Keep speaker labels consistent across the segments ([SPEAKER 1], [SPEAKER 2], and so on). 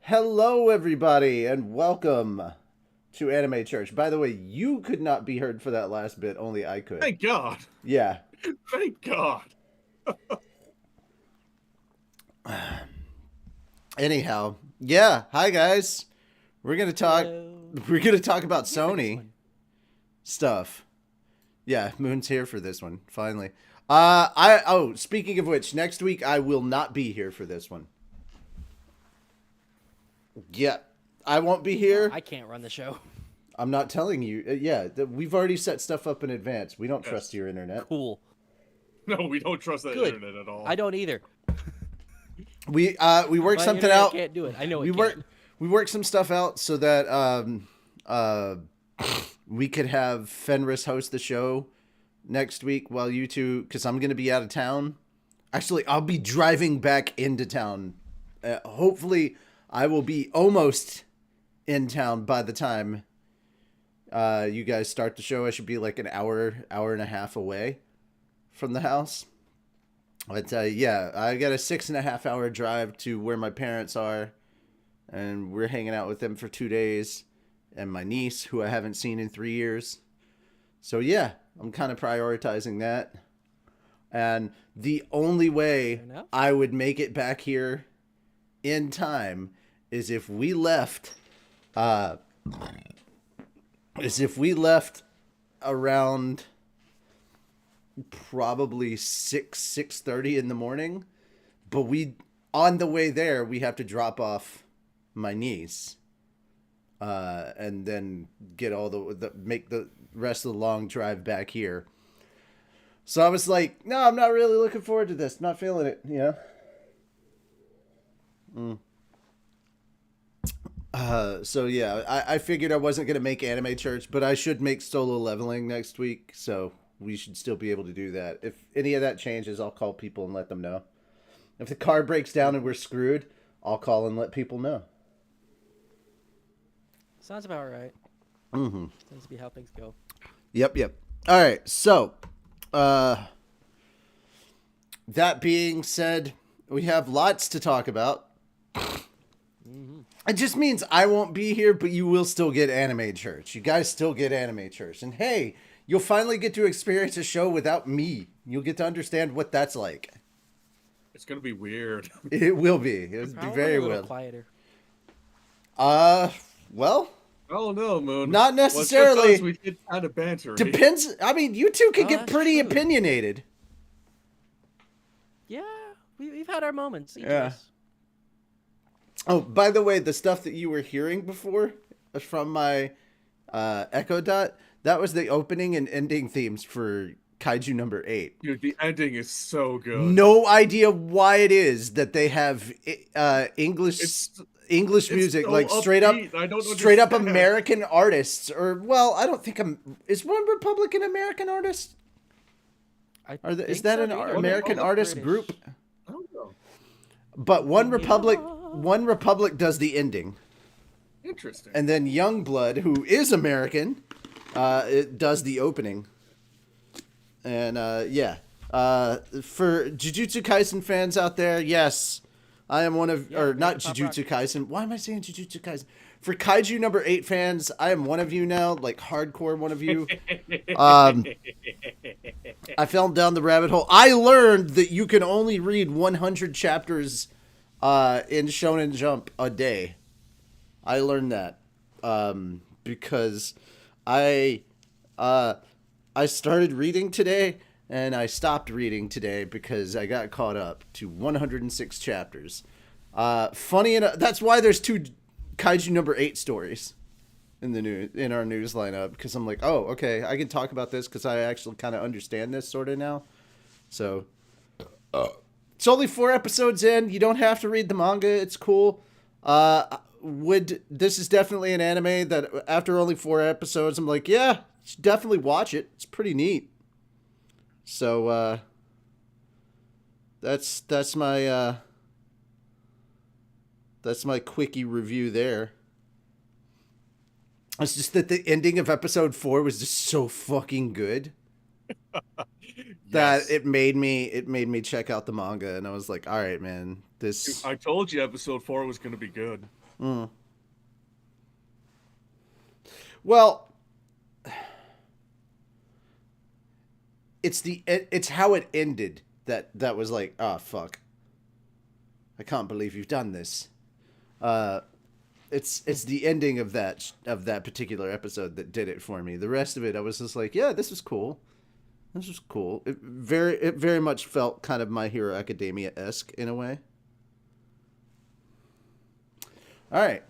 [SPEAKER 1] Hello, everybody, and welcome to Anime Church. By the way, you could not be heard for that last bit, only I could.
[SPEAKER 2] Thank God.
[SPEAKER 1] Yeah.
[SPEAKER 2] Thank God.
[SPEAKER 1] Anyhow, yeah. Hi, guys. We're gonna talk.
[SPEAKER 3] Hello.
[SPEAKER 1] We're gonna talk about
[SPEAKER 3] Here for this
[SPEAKER 1] Sony
[SPEAKER 3] one.
[SPEAKER 1] stuff. Yeah, Moon's here for this one. Finally. Speaking of which, next week I will not be here for this one. Yeah, I won't be here.
[SPEAKER 3] I can't run the show.
[SPEAKER 1] I'm not telling you. We've already set stuff up in advance. We don't trust your internet.
[SPEAKER 3] Cool.
[SPEAKER 2] No, we don't trust that
[SPEAKER 3] Good.
[SPEAKER 2] internet at all.
[SPEAKER 3] I don't either.
[SPEAKER 1] We worked
[SPEAKER 3] My
[SPEAKER 1] something
[SPEAKER 3] internet
[SPEAKER 1] out.
[SPEAKER 3] Can't do it. I know
[SPEAKER 1] we
[SPEAKER 3] it
[SPEAKER 1] work
[SPEAKER 3] can't.
[SPEAKER 1] we worked some stuff out so that we could have Fenris host the show next week while you two, because I'm gonna be out of town. Actually, I'll be driving back into town. Hopefully, I will be almost in town by the time you guys start the show. I should be like an hour and a half away from the house. But yeah, I got a 6.5 hour drive to where my parents are, and we're hanging out with them for 2 days, and my niece, who I haven't seen in 3 years. So yeah, I'm kind of prioritizing that. And the only way
[SPEAKER 3] Fair enough.
[SPEAKER 1] I would make it back here in time is if we left around probably 6:30 in the morning, but on the way there we have to drop off my niece and then get all make the rest of the long drive back here. So I was like, no, I'm not really looking forward to this. Not feeling it, you know. So yeah, I figured I wasn't gonna make Anime Church, but I should make Solo Leveling next week, so we should still be able to do that. If any of that changes, I'll call people and let them know. If the car breaks down and we're screwed, I'll call and let people know.
[SPEAKER 3] Sounds about right.
[SPEAKER 1] Mm-hmm.
[SPEAKER 3] Tends to be how things go.
[SPEAKER 1] Yep. All right, so that being said, we have lots to talk about. It just means I won't be here, but you will still get Anime Church. You guys still get Anime Church. And hey, you'll finally get to experience a show without me. You'll get to understand what that's like.
[SPEAKER 2] It's gonna be weird.
[SPEAKER 1] It will be. It'll be
[SPEAKER 3] Probably
[SPEAKER 1] very
[SPEAKER 3] a little
[SPEAKER 1] well.
[SPEAKER 3] quieter.
[SPEAKER 1] Well,
[SPEAKER 2] I don't know, Moon.
[SPEAKER 1] Not
[SPEAKER 2] Well, it's
[SPEAKER 1] necessarily.
[SPEAKER 2] just us, we get kind of bantery.
[SPEAKER 1] Depends. I mean, you two can
[SPEAKER 3] Oh,
[SPEAKER 1] get
[SPEAKER 3] that's
[SPEAKER 1] pretty
[SPEAKER 3] true.
[SPEAKER 1] opinionated.
[SPEAKER 3] Yeah, we've had our moments. Each
[SPEAKER 1] Yeah.
[SPEAKER 3] of us.
[SPEAKER 1] Oh, by the way, the stuff that you were hearing before from my Echo Dot, that was the opening and ending themes for Kaiju number 8.
[SPEAKER 2] Dude, the ending is so good.
[SPEAKER 1] No idea why it is that they have English
[SPEAKER 2] It's
[SPEAKER 1] music,
[SPEAKER 2] so
[SPEAKER 1] like straight up
[SPEAKER 2] upbeat. I don't
[SPEAKER 1] straight up
[SPEAKER 2] understand.
[SPEAKER 1] American artists, or well, I don't think is One Republic an American artist? Is
[SPEAKER 3] think
[SPEAKER 1] that
[SPEAKER 3] so,
[SPEAKER 1] an
[SPEAKER 3] dude.
[SPEAKER 1] American
[SPEAKER 2] Republic
[SPEAKER 1] artist
[SPEAKER 3] British.
[SPEAKER 1] group?
[SPEAKER 2] I don't know.
[SPEAKER 1] But One
[SPEAKER 3] Yeah.
[SPEAKER 1] Republic does the ending.
[SPEAKER 2] Interesting.
[SPEAKER 1] And then Youngblood, who is American, it does the opening. And yeah, for Jujutsu Kaisen fans out there, yes, I am one of, or not
[SPEAKER 3] Pop
[SPEAKER 1] Jujutsu Kaisen. Why am I saying Jujutsu Kaisen? For Kaiju number 8 fans, I am one of you now, like hardcore one of you. I fell down the rabbit hole. I learned that you can only read 100 chapters in Shonen Jump a day. I learned that because I started reading today and I stopped reading today because I got caught up to 106 chapters. Funny enough, that's why there's 2 Kaiju number 8 stories in our news lineup, because I'm like, oh, okay, I can talk about this because I actually kind of understand this sort of now. So it's only 4 episodes in. You don't have to read the manga. It's cool. This is definitely an anime that after only 4 episodes, I'm like, yeah, you should definitely watch it. It's pretty neat. So that's my quickie review there. It's just that the ending of episode 4 was just so fucking good that
[SPEAKER 2] Yes.
[SPEAKER 1] it made me check out the manga, and I was like, all right, man, this.
[SPEAKER 2] I told you episode 4 was gonna be good.
[SPEAKER 1] Mm. Well, it's how it ended that was like, oh fuck, I can't believe you've done this. It's the ending of that particular episode that did it for me. The rest of it, I was just like, yeah, this was cool. This was cool. It very much felt kind of My Hero Academia-esque in a way. All right.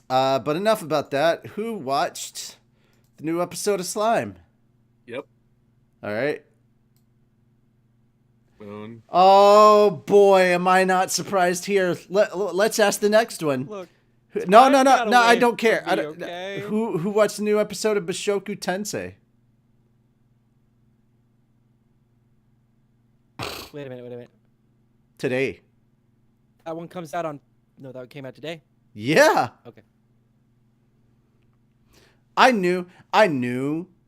[SPEAKER 1] But enough about that. Who watched the new episode of Slime?
[SPEAKER 2] Yep.
[SPEAKER 1] All right.
[SPEAKER 2] Moon.
[SPEAKER 1] Oh boy, am I not surprised here. Let's ask the next one.
[SPEAKER 3] Look.
[SPEAKER 1] No,
[SPEAKER 3] got
[SPEAKER 1] I
[SPEAKER 3] away
[SPEAKER 1] don't care.
[SPEAKER 3] from me, okay?
[SPEAKER 1] Who watched the new episode of Bishoku Tensei?
[SPEAKER 3] Wait a minute.
[SPEAKER 1] Today.
[SPEAKER 3] That one comes out on. No, that came out today.
[SPEAKER 1] Yeah.
[SPEAKER 3] Okay.
[SPEAKER 1] I knew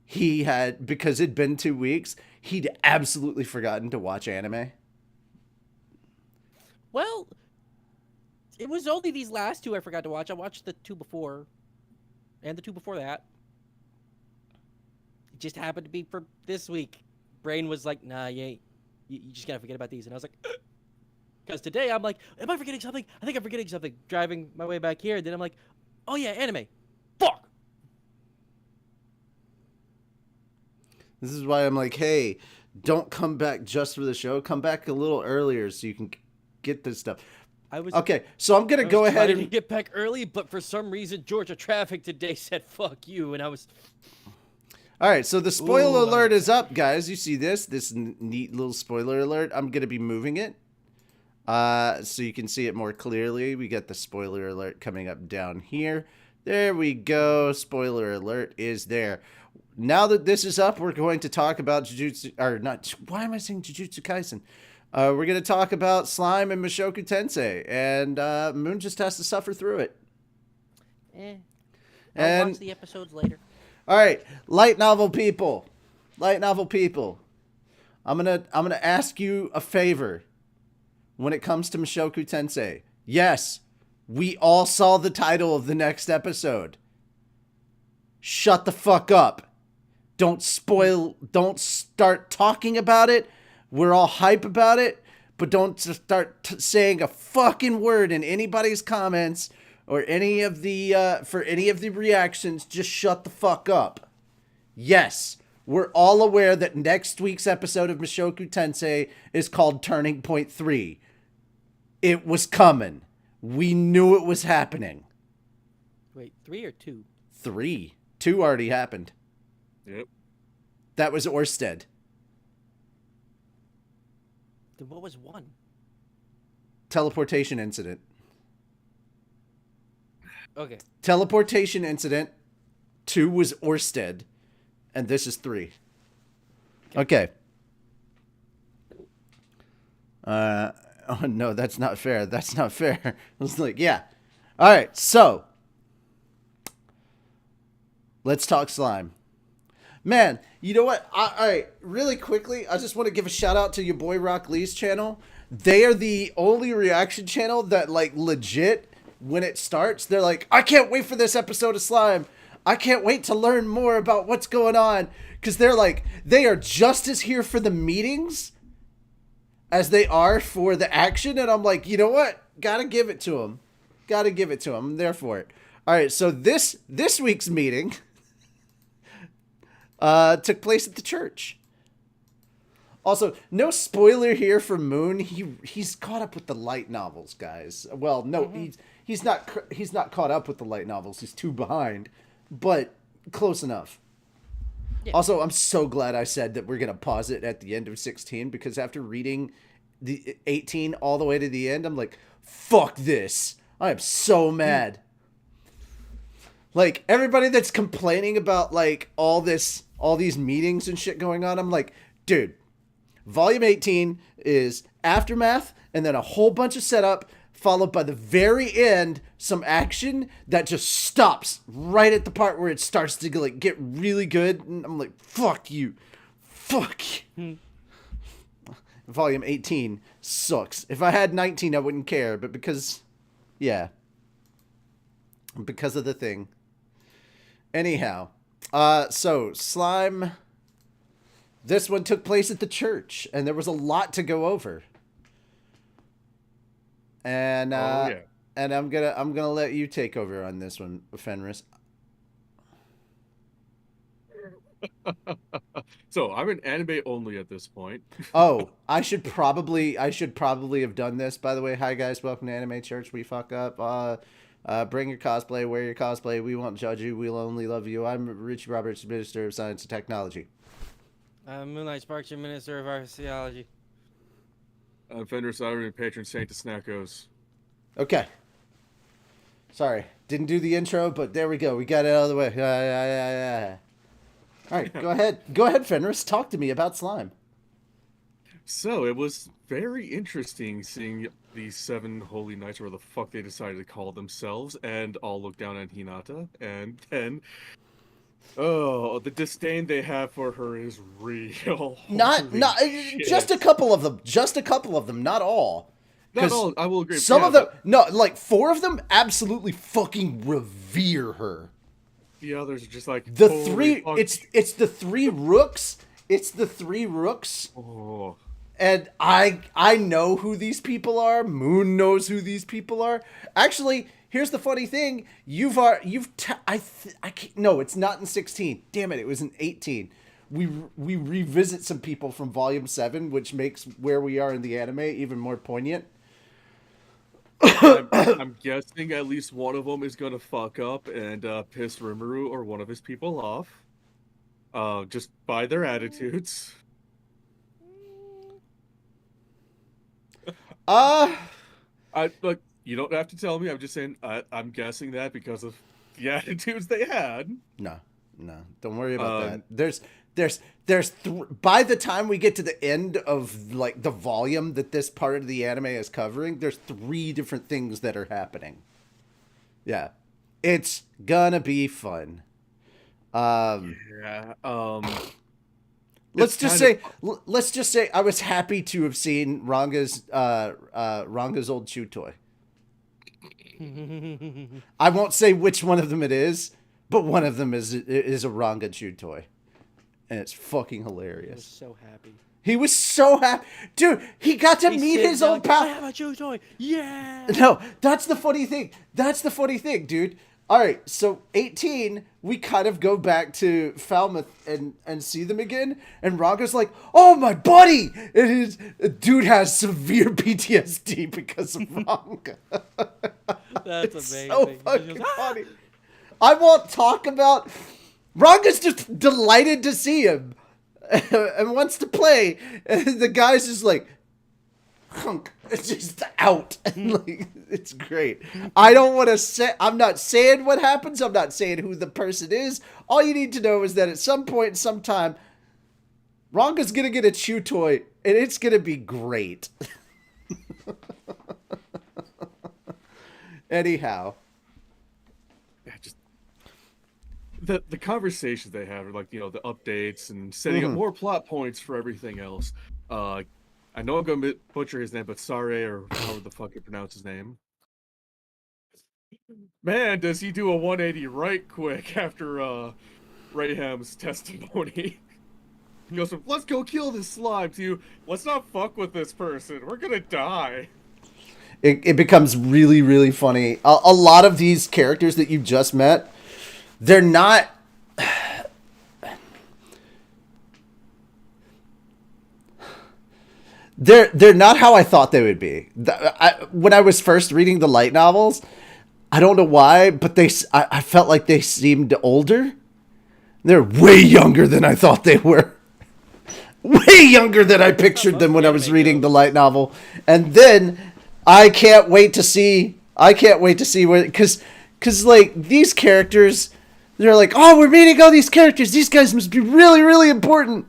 [SPEAKER 1] he had, because it'd been 2 weeks, he'd absolutely forgotten to watch anime.
[SPEAKER 3] Well, it was only these last two I forgot to watch. I watched the two before, and the two before that. It just happened to be for this week. Brain was like, nah, you just gotta forget about these. And I was like, because today I'm like, am I forgetting something? I think I'm forgetting something. Driving my way back here, then I'm like, oh yeah, anime. Fuck.
[SPEAKER 1] This is why I'm like, hey, don't come back just for the show. Come back a little earlier so you can get this stuff. Okay, so I'm going to go ahead and
[SPEAKER 3] get back early, but for some reason, Georgia traffic today said, fuck you, and I was...
[SPEAKER 1] All right, so the spoiler alert is up, guys. You see this neat little spoiler alert. I'm going to be moving it so you can see it more clearly. We got the spoiler alert coming up down here. There we go. Spoiler alert is there. Now that this is up, we're going to talk about Jujutsu, or not, why am I saying Jujutsu Kaisen? We're going to talk about Slime and Mushoku Tensei, and Moon just has to suffer through it.
[SPEAKER 3] I'll watch the episodes later.
[SPEAKER 1] All right, light novel people. I'm gonna ask you a favor when it comes to Mushoku Tensei. Yes, we all saw the title of the next episode. Shut the fuck up. Don't start talking about it. We're all hype about it, but don't start saying a fucking word in anybody's comments or any of the for any of the reactions. Just shut the fuck up. Yes, we're all aware that next week's episode of Mushoku Tensei is called Turning Point 3. It was coming. We knew it was happening.
[SPEAKER 3] Wait, 3 or 2?
[SPEAKER 1] 3. 2 already happened.
[SPEAKER 2] Yep.
[SPEAKER 1] That was Orsted.
[SPEAKER 3] Then what was 1?
[SPEAKER 1] Teleportation incident.
[SPEAKER 3] Okay.
[SPEAKER 1] Teleportation incident. 2 was Orsted. And this is 3. Okay. Oh no, that's not fair. That's not fair. I was like, yeah. All right, so let's talk Slime. Man, you know what? All right, really quickly, I just want to give a shout out to your boy Rock Lee's channel. They are the only reaction channel that, like, legit, when it starts, they're like, I can't wait for this episode of Slime. I can't wait to learn more about what's going on. Because they're like, they are just as here for the meetings as they are for the action. And I'm like, you know what? Gotta give it to them. I'm there for it. All right, so this week's meeting took place at the church. Also, no spoiler here for Moon. He's caught up with the light novels, guys. Well, no, he's not caught up with the light novels. He's too behind, but close enough. Yeah. Also, I'm so glad I said that we're gonna pause it at the end of 16, because after reading the 18 all the way to the end, I'm like, fuck this. I am so mad. Like, everybody that's complaining about, like, all these meetings and shit going on, I'm like, dude, volume 18 is aftermath and then a whole bunch of setup, followed by the very end, some action that just stops right at the part where it starts to, like, get really good. And I'm like, fuck you. Fuck you. Volume 18 sucks. If I had 19, I wouldn't care, but because, yeah, because of the thing. Anyhow, so Slime. This one took place at the church, and there was a lot to go over. And and I'm gonna let you take over on this one, Fenris.
[SPEAKER 2] So I'm an anime only at this point.
[SPEAKER 1] Oh, I should probably have done this. By the way, hi guys, welcome to Anime Church. We fuck up. Bring your cosplay, wear your cosplay. We won't judge you. We'll only love you. I'm Richie Roberts, Minister of Science and Technology.
[SPEAKER 3] Moonlight Sparks, your Minister of Arceology.
[SPEAKER 2] Fenris Irony, patron saint of Snackos.
[SPEAKER 1] Okay. Sorry, didn't do the intro, but there we go. We got it out of the way. Yeah. All right, go ahead. Go ahead, Fenris. Talk to me about slime.
[SPEAKER 2] So it was very interesting seeing these 7 holy knights, or where the fuck they decided to call themselves, and all look down on Hinata, and then the disdain they have for her is real.
[SPEAKER 1] Not
[SPEAKER 2] Shit.
[SPEAKER 1] just a couple of them. Just a couple of them, not all.
[SPEAKER 2] Not all. I will agree.
[SPEAKER 1] Some of them, no, like 4 of them, absolutely fucking revere her.
[SPEAKER 2] The others are just like
[SPEAKER 1] the 3. It's the 3 rooks. It's the 3 rooks.
[SPEAKER 2] Oh.
[SPEAKER 1] And I know who these people are. Moon knows who these people are. Actually, here's the funny thing. No, it's not in 16. Damn it, it was in 18. We revisit some people from Volume 7, which makes where we are in the anime even more poignant.
[SPEAKER 2] I'm guessing at least one of them is gonna fuck up and piss Rimuru or one of his people off. Just by their attitudes. Look, you don't have to tell me. I'm just saying. I'm guessing that because of the attitudes they had.
[SPEAKER 1] No, don't worry about that. By the time we get to the end of like the volume that this part of the anime is covering, there's 3 different things that are happening. Yeah, it's gonna be fun. Let's just say I was happy to have seen Ranga's old chew toy. I won't say which one of them it is, but one of them is a Ranga chew toy. And it's fucking hilarious. He was so happy. Dude, he got to meet his old pal.
[SPEAKER 3] I have a chew toy. Yeah.
[SPEAKER 1] No, that's the funny thing, dude. All right, so 18, we kind of go back to Falmouth and see them again. And Ranga's like, oh, my buddy. Dude has severe PTSD because of Ranga.
[SPEAKER 3] That's
[SPEAKER 1] it's
[SPEAKER 3] amazing.
[SPEAKER 1] so fucking funny. I won't talk about... Ranga's just delighted to see him and wants to play. And the guy's just like, hunk. It's just out. And like, it's great. I don't want to say, I'm not saying what happens. I'm not saying who the person is. All you need to know is that at some point, sometime, Ranga's going to get a chew toy and it's going to be great. Anyhow.
[SPEAKER 2] Yeah, just the conversations they have are like, the updates and setting up more plot points for everything else. I know I'm going to butcher his name, but Sare, or however the fuck you pronounce his name. Man, does he do a 180 right quick after Rayham's testimony. He goes from, let's go kill this slime, to, let's not fuck with this person. We're going to die.
[SPEAKER 1] It becomes really, really funny. A lot of these characters that you just met, they're not... They're not how I thought they would be. When I was first reading the light novels, I don't know why, but I felt like they seemed older. They're way younger than I thought they were. Way younger than I pictured them when I was reading the light novel. And then I can't wait to see where, because like these characters, they're like, oh, we're meeting all these characters. These guys must be really, really important.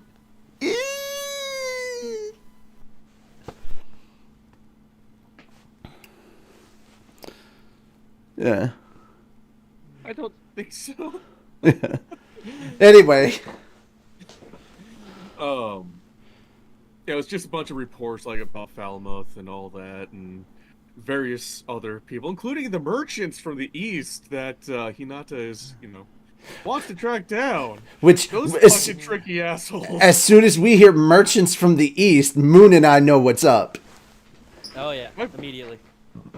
[SPEAKER 1] Yeah.
[SPEAKER 2] I don't think so.
[SPEAKER 1] Anyway.
[SPEAKER 2] Yeah, it was just a bunch of reports like about Falmouth and all that, and various other people, including the merchants from the east that Hinata is, wants to track down.
[SPEAKER 1] Which,
[SPEAKER 2] Those fucking tricky assholes.
[SPEAKER 1] as soon as we hear merchants from the east, Moon and I know what's up.
[SPEAKER 3] Oh yeah, immediately.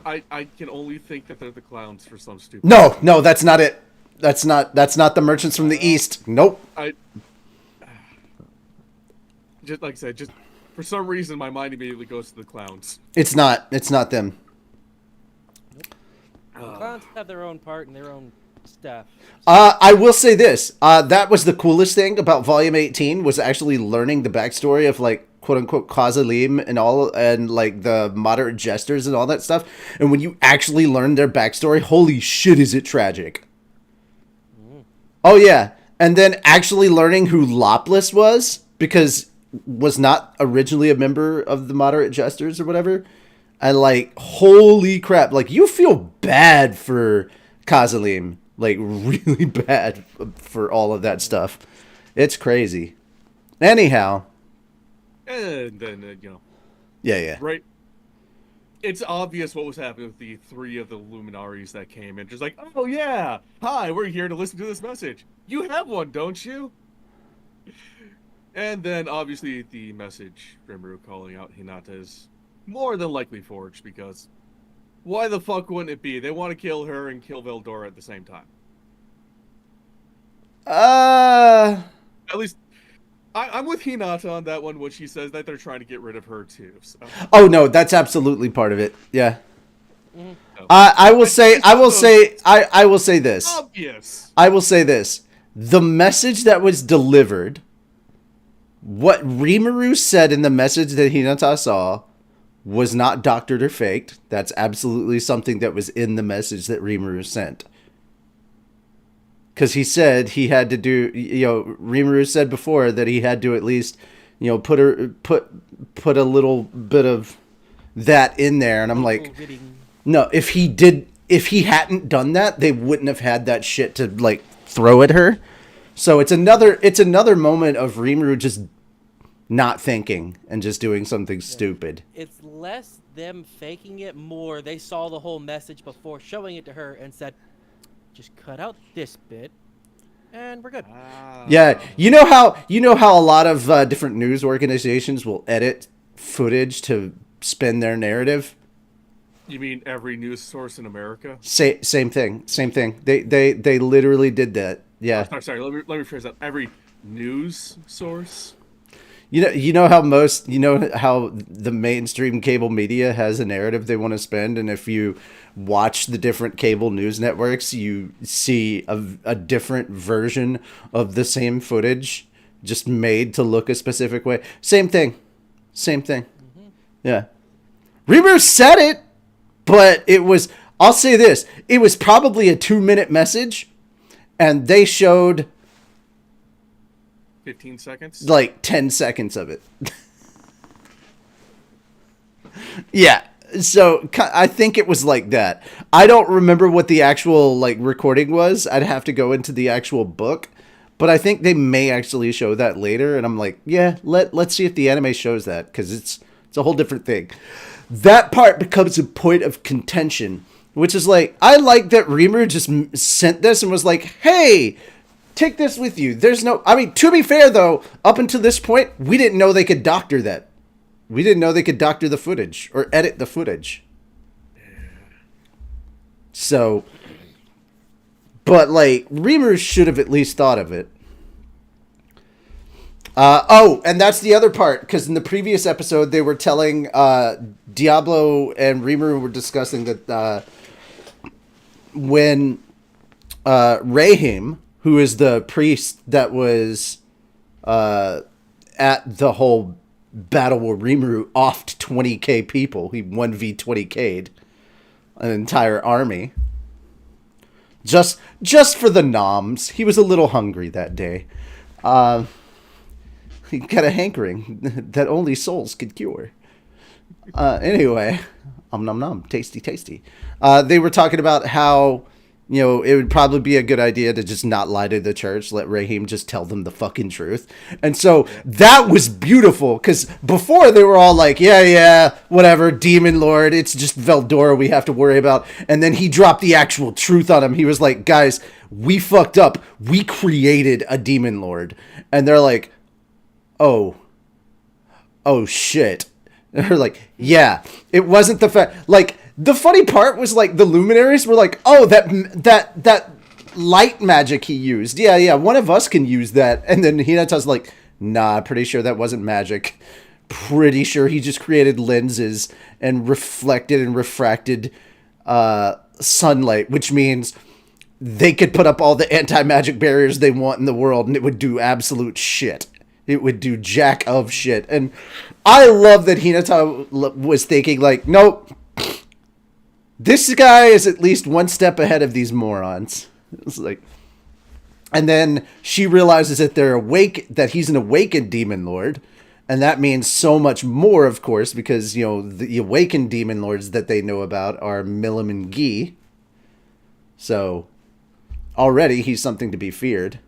[SPEAKER 2] I can only think that they're the clowns for some stupid.
[SPEAKER 1] No, that's not it. That's not the merchants from the east. Nope.
[SPEAKER 2] Just like I said, just for some reason my mind immediately goes to the clowns.
[SPEAKER 1] It's not them.
[SPEAKER 3] Clowns have their own part and their own stuff.
[SPEAKER 1] I will say this. That was the coolest thing about Volume 18 was actually learning the backstory of like quote unquote Kazalim and all and like the moderate jesters and all that stuff. And when you actually learn their backstory, holy shit, is it tragic? Oh yeah. And then actually learning who Lopless was because was not originally a member of the moderate jesters or whatever. And like, holy crap, like you feel bad for Kazalim, like really bad for all of that stuff. It's crazy. Anyhow.
[SPEAKER 2] And then,
[SPEAKER 1] Yeah.
[SPEAKER 2] right. It's obvious what was happening with the three of the luminaries that came in. Just like, oh yeah, hi, we're here to listen to this message. You have one, don't you? And then, obviously, the message Rimuru calling out Hinata is more than likely forged, because why the fuck wouldn't it be? They want to kill her and kill Veldora at the same time. At least, I'm with Hinata on that one when she says that they're trying to get rid of her too. So.
[SPEAKER 1] Oh no, that's absolutely part of it. Yeah.
[SPEAKER 2] No.
[SPEAKER 1] I will say this.
[SPEAKER 2] Obvious.
[SPEAKER 1] I will say this. The message that was delivered, what Rimuru said in the message that Hinata saw, was not doctored or faked. That's absolutely something that was in the message that Rimuru sent. Because he said he had to do, Rimuru said before that he had to at least, put a little bit of that in there. And I'm like, no, if he hadn't done that, they wouldn't have had that shit to like throw at her. So it's another moment of Rimuru just not thinking and just doing something stupid.
[SPEAKER 3] It's less them faking it, more they saw the whole message before showing it to her and said, just cut out this bit and we're good.
[SPEAKER 1] Yeah, you know how a lot of different news organizations will edit footage to spin their narrative?
[SPEAKER 2] You mean every news source in America?
[SPEAKER 1] Same thing. They literally did that. Yeah.
[SPEAKER 2] Sorry. Let me rephrase that. Every news source.
[SPEAKER 1] You know how the mainstream cable media has a narrative they want to spend, and if you watch the different cable news networks, you see a different version of the same footage, just made to look a specific way. Same thing. Mm-hmm. Yeah. Rimuru said it, but it was. I'll say this: it was probably a 2-minute message, and they showed
[SPEAKER 2] 15 seconds?
[SPEAKER 1] Like 10 seconds of it. Yeah. So I think it was like that. I don't remember what the actual like recording was. I'd have to go into the actual book, but I think they may actually show that later. And I'm like, yeah, let's see if the anime shows that, because it's a whole different thing. That part becomes a point of contention, which is like, I like that Rimuru just sent this and was like, hey, take this with you. To be fair, though, up until this point, we didn't know they could doctor that. We didn't know they could doctor the footage or edit the footage. So, but like, Rimuru should have at least thought of it. And that's the other part, because in the previous episode, they were telling, Diablo and Rimuru were discussing that, when, Rahim, who is the priest that was at the whole battle where Rimuru offed 20k people. He 1v20k'd an entire army. Just for the noms. He was a little hungry that day. He got a hankering that only souls could cure. Anyway, nom nom, tasty. They were talking about how You know, it would probably be a good idea to just not lie to the church, let Raheem just tell them the fucking truth. And so that was beautiful, because before they were all like, yeah, whatever, Demon Lord, it's just Veldora we have to worry about. And then he dropped the actual truth on him. He was like, guys, we fucked up. We created a Demon Lord. And they're like, oh shit. And they're like, yeah, it wasn't the fact, like, the funny part was, like, the luminaries were like, oh, that light magic he used. Yeah, one of us can use that. And then Hinata's like, nah, pretty sure that wasn't magic. Pretty sure he just created lenses and reflected and refracted sunlight, which means they could put up all the anti-magic barriers they want in the world and it would do absolute shit. It would do jack of shit. And I love that Hinata was thinking, like, nope, this guy is at least one step ahead of these morons. It's like, and then she realizes that that he's an awakened demon lord, and that means so much more, of course, because, you know, the awakened demon lords that they know about are Milim and Gi. So already he's something to be feared.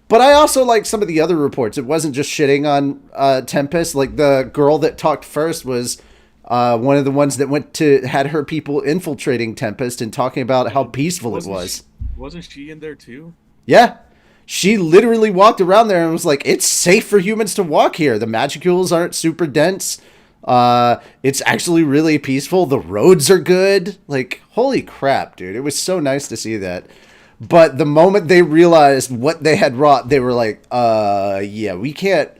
[SPEAKER 1] But I also like some of the other reports. It wasn't just shitting on Tempest. Like, the girl that talked first was one of the ones that had her people infiltrating Tempest and talking about how peaceful it was.
[SPEAKER 2] Wasn't she in there too?
[SPEAKER 1] Yeah. She literally walked around there and was like, it's safe for humans to walk here. The magicules aren't super dense. It's actually really peaceful. The roads are good. Like, holy crap, dude. It was so nice to see that. But the moment they realized what they had wrought, they were like, yeah, we can't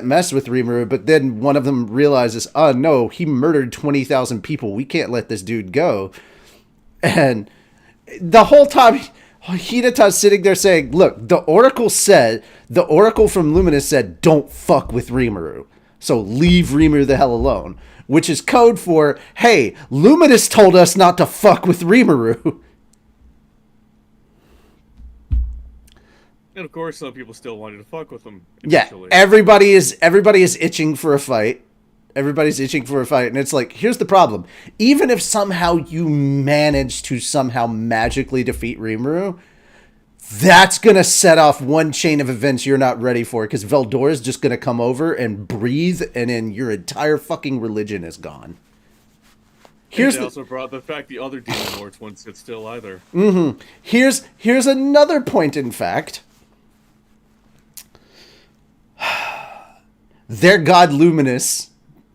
[SPEAKER 1] mess with Rimuru. But then one of them realizes, oh, no, he murdered 20,000 people. We can't let this dude go. And the whole time, Hinata's sitting there saying, look, the Oracle from Luminous said, don't fuck with Rimuru. So leave Rimuru the hell alone. Which is code for, hey, Luminous told us not to fuck with Rimuru.
[SPEAKER 2] And of course, some people still wanted to fuck with him.
[SPEAKER 1] Yeah, everybody is itching for a fight. Everybody's itching for a fight, and it's like, here's the problem. Even if somehow you manage to somehow magically defeat Rimuru, that's going to set off one chain of events you're not ready for, because Veldora is just going to come over and breathe, and then your entire fucking religion is gone.
[SPEAKER 2] They also brought the fact the other demon lords won't sit still either.
[SPEAKER 1] Mm-hmm. Here's another point, in fact. Their god Luminous,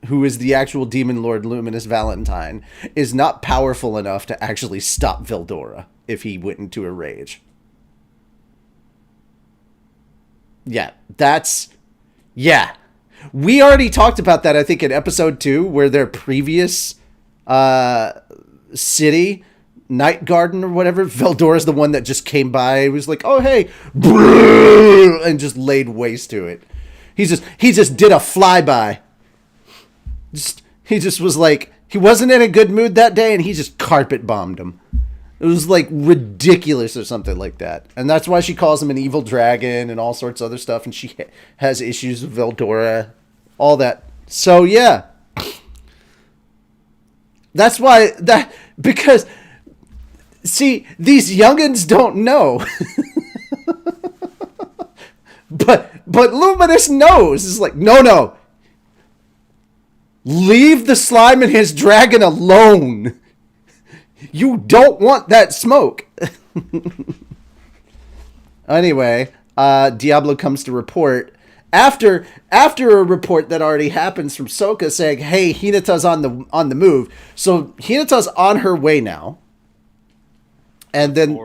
[SPEAKER 1] who is the actual demon lord Luminous Valentine, is not powerful enough to actually stop Veldora if he went into a rage. Yeah, we already talked about that, I think, in episode 2, where their previous city, Night Garden or whatever, Veldora's the one that just came by. He was like, oh, hey, and just laid waste to it. He just did a flyby. He just was like, he wasn't in a good mood that day, and he just carpet bombed him. It was like ridiculous or something like that. And that's why she calls him an evil dragon and all sorts of other stuff. And she has issues with Veldora, all that. So yeah, that's why because see, these youngins don't know. But Luminous knows. It's like, no. Leave the slime and his dragon alone. You don't want that smoke. Anyway, Diablo comes to report after a report that already happens from Sokka saying, "Hey, Hinata's on the move." So Hinata's on her way now, and then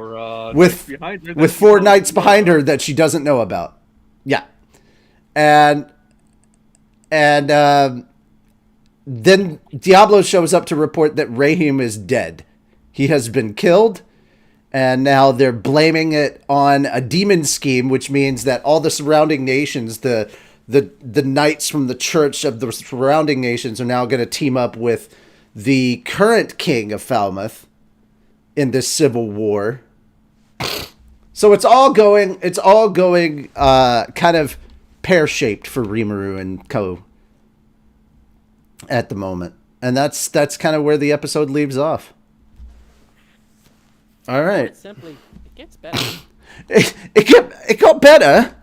[SPEAKER 1] with 4 knights behind her that she doesn't know about. Yeah, and then Diablo shows up to report that Raheem is dead. He has been killed, and now they're blaming it on a demon scheme, which means that all the surrounding nations, the knights from the church of the surrounding nations, are now going to team up with the current king of Falmouth in this civil war. So it's all going kind of pear-shaped for Rimuru and co at the moment. And that's kind of where the episode leaves off. All right.
[SPEAKER 3] Put simply, it gets better.
[SPEAKER 1] It got better.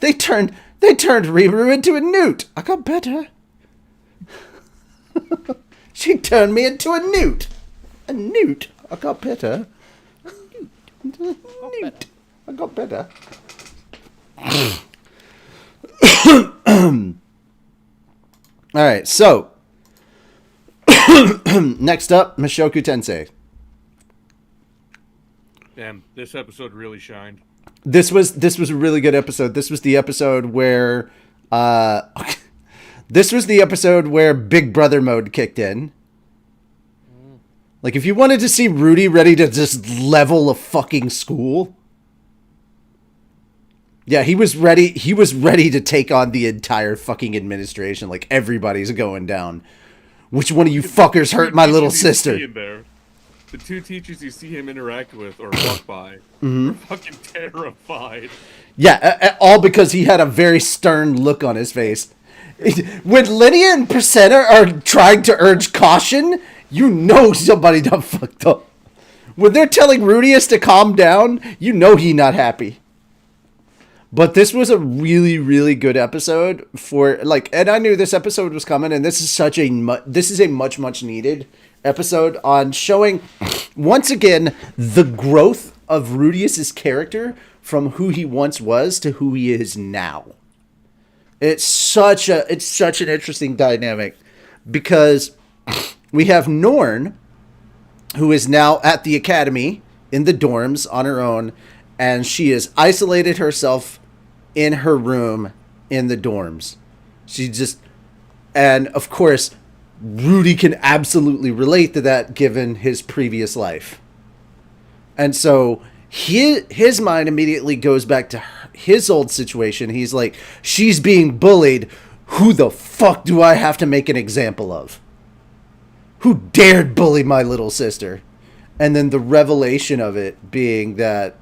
[SPEAKER 1] They turned Rimuru into a newt. I got better. She turned me into a newt. A newt. I got better. Newt. I got better. All right, so next up, Mushoku Tensei.
[SPEAKER 2] Damn, this episode really shined.
[SPEAKER 1] This was a really good episode. This was the episode where Big Brother mode kicked in. Like, if you wanted to see Rudy ready to just level a fucking school, yeah, he was ready. He was ready to take on the entire fucking administration. Like, everybody's going down. Which one of you fuckers hurt my little sister?
[SPEAKER 2] The two teachers you see him interact with or walk by are fucking terrified.
[SPEAKER 1] Yeah, all because he had a very stern look on his face. When Linnea and Presenta are trying to urge caution, you know somebody done fucked up. When they're telling Rudius to calm down, you know he not happy. But this was a really, really good episode for, like, and I knew this episode was coming, and this is a much needed episode on showing, once again, the growth of Rudius's character from who he once was to who he is now. It's such an interesting dynamic, because we have Norn, who is now at the academy in the dorms on her own, and she has isolated herself in her room in the dorms. And of course, Rudy can absolutely relate to that given his previous life. And so his mind immediately goes back to his old situation. He's like, she's being bullied. Who the fuck do I have to make an example of? Who dared bully my little sister? And then the revelation of it being that...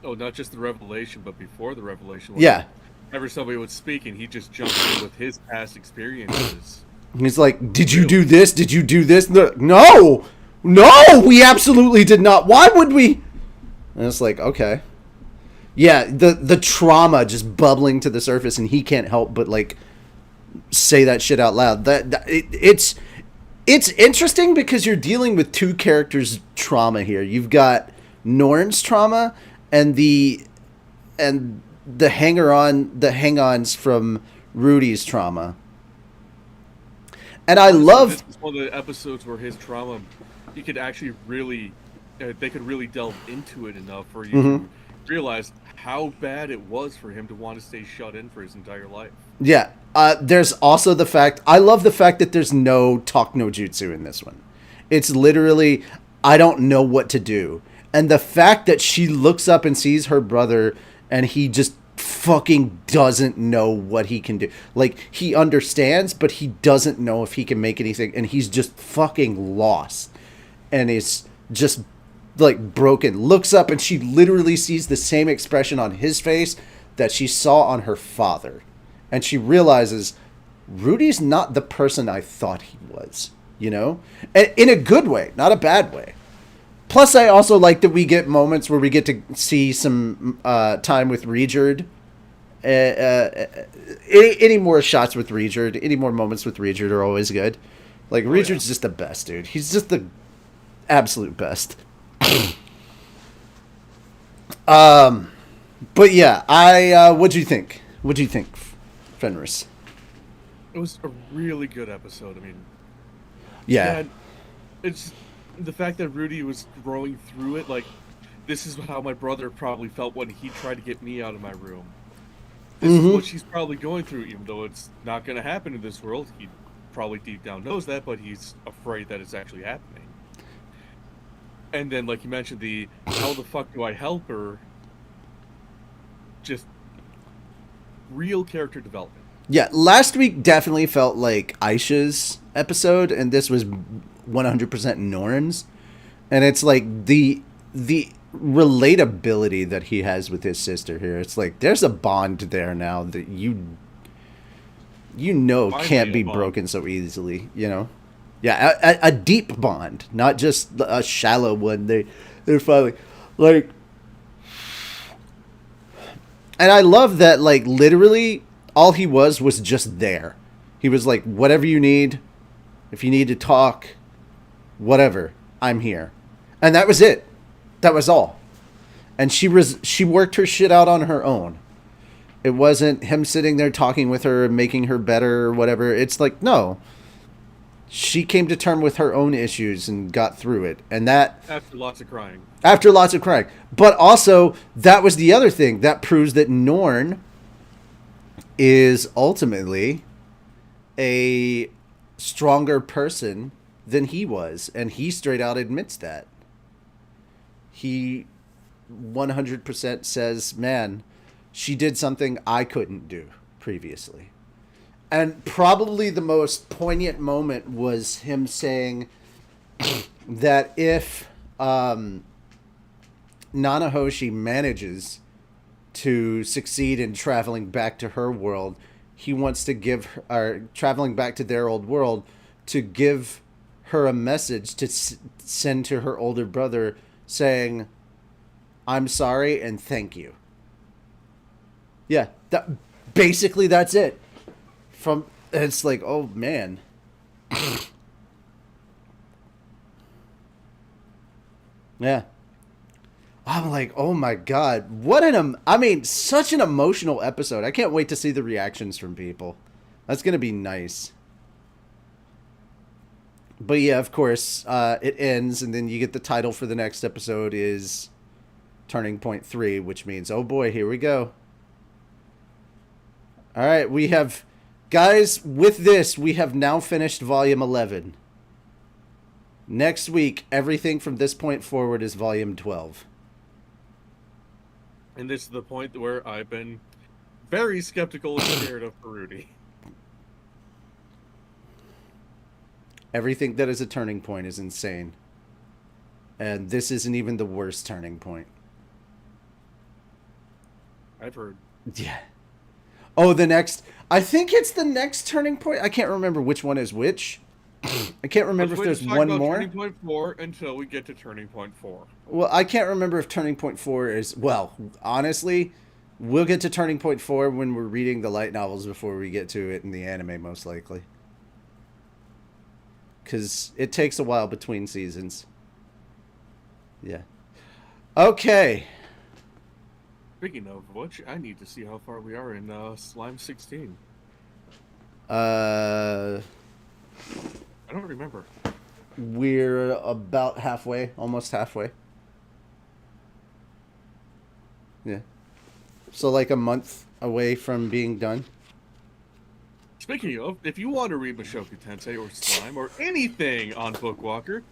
[SPEAKER 2] Oh, not just the revelation, but before the revelation.
[SPEAKER 1] Yeah.
[SPEAKER 2] Whenever somebody would speak and he just jumped in with his past experiences.
[SPEAKER 1] He's like, did you do this? Did you do this? No, we absolutely did not. Why would we? And it's like, okay. Yeah, the trauma just bubbling to the surface, and he can't help but, like, say that shit out loud. It's interesting because you're dealing with two characters' trauma here. You've got Norn's trauma and the hang-ons from Rudy's trauma. And I love...
[SPEAKER 2] This is one of the episodes where his trauma, you could actually really... they could really delve into it enough for you to realize how bad it was for him to want to stay shut in for his entire life.
[SPEAKER 1] Yeah. There's also the fact... I love the fact that there's no talk no jutsu in this one. It's literally, I don't know what to do. And the fact that she looks up and sees her brother and he just fucking doesn't know what he can do. Like, he understands, but he doesn't know if he can make anything, and he's just fucking lost and is just, like, broken. Looks up and she literally sees the same expression on his face that she saw on her father, and she realizes Rudy's not the person I thought he was, you know, and in a good way, not a bad way. Plus, I also like that we get moments where we get to see some time with Regerd. Any more shots with Regerd, any more moments with Regerd are always good. Like, Regerd's just the best, dude. He's just the absolute best. But yeah, what'd you think? What'd you think, Fenris?
[SPEAKER 2] It was a really good episode. I mean,
[SPEAKER 1] yeah,
[SPEAKER 2] it's the fact that Rudy was growing through it. Like, this is how my brother probably felt when he tried to get me out of my room. This is what she's probably going through, even though it's not going to happen in this world. He probably deep down knows that, but he's afraid that it's actually happening. And then, like you mentioned, the how the fuck do I help her? Just real character development. Yeah,
[SPEAKER 1] last week definitely felt like Aisha's episode, and this was 100% Norn's. And it's like the relatability that he has with his sister here. It's like there's a bond there now that you know can't be broken so easily, you know? Yeah, a deep bond, not just a shallow one. They're finally like, and I love that. Like literally, all he was just there. He was like, whatever you need, if you need to talk, whatever, I'm here, and that was it. That was all. And she worked her shit out on her own. It wasn't him sitting there talking with her and making her better or whatever. It's like, no. She came to terms with her own issues and got through it. And that...
[SPEAKER 2] After lots of crying.
[SPEAKER 1] After lots of crying. But also, that was the other thing. That proves that Norn is ultimately a stronger person than he was. And he straight out admits that. He 100% says, man, she did something I couldn't do previously. And probably the most poignant moment was him saying that if Nanahoshi manages to succeed in traveling back to her world, he wants to give her, or traveling back to their old world, to give her a message to send to her older brother saying, I'm sorry and thank you. Yeah, basically that's it. It's like, oh man. Yeah. I'm like, oh my god, such an emotional episode. I can't wait to see the reactions from people. That's gonna be nice. But yeah, of course, it ends, and then you get the title for the next episode is Turning Point 3, which means, oh boy, here we go. All right, we have... Guys, with this, we have now finished Volume 11. Next week, everything from this point forward is Volume 12.
[SPEAKER 2] And this is the point where I've been very skeptical and scared of Peruti.
[SPEAKER 1] Everything that is a turning point is insane. And this isn't even the worst turning point.
[SPEAKER 2] I've heard.
[SPEAKER 1] Yeah. Oh, I think it's the next turning point. I can't remember which one is which. I can't remember if there's one more.
[SPEAKER 2] Turning Point 4 until we get to Turning Point 4.
[SPEAKER 1] Well, I can't remember if Turning Point 4 is... Well, honestly, we'll get to Turning Point 4 when we're reading the light novels before we get to it in the anime, most likely. Because it takes a while between seasons. Yeah. Okay.
[SPEAKER 2] Speaking of which, I need to see how far we are in Slime 16.
[SPEAKER 1] I
[SPEAKER 2] don't remember.
[SPEAKER 1] We're about halfway, almost halfway. Yeah. So like a month away from being done.
[SPEAKER 2] Speaking of, if you want to read Mushoku Tensei or Slime or anything on Bookwalker,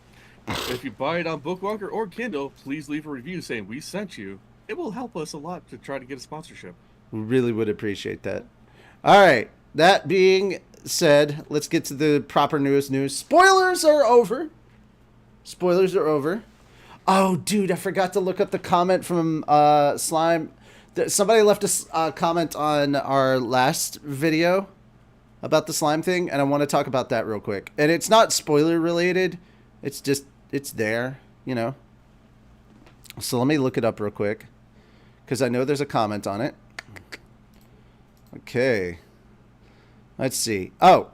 [SPEAKER 2] if you buy it on Bookwalker or Kindle, please leave a review saying we sent you. It will help us a lot to try to get a sponsorship.
[SPEAKER 1] We really would appreciate that. All right. That being said, let's get to the proper news. Spoilers are over. Spoilers are over. Oh, dude, I forgot to look up the comment from Slime. Somebody left a comment on our last video about the slime thing, and I want to talk about that real quick. And it's not spoiler related. It's just, it's there, you know. So let me look it up real quick, because I know there's a comment on it. Okay. Let's see. Oh,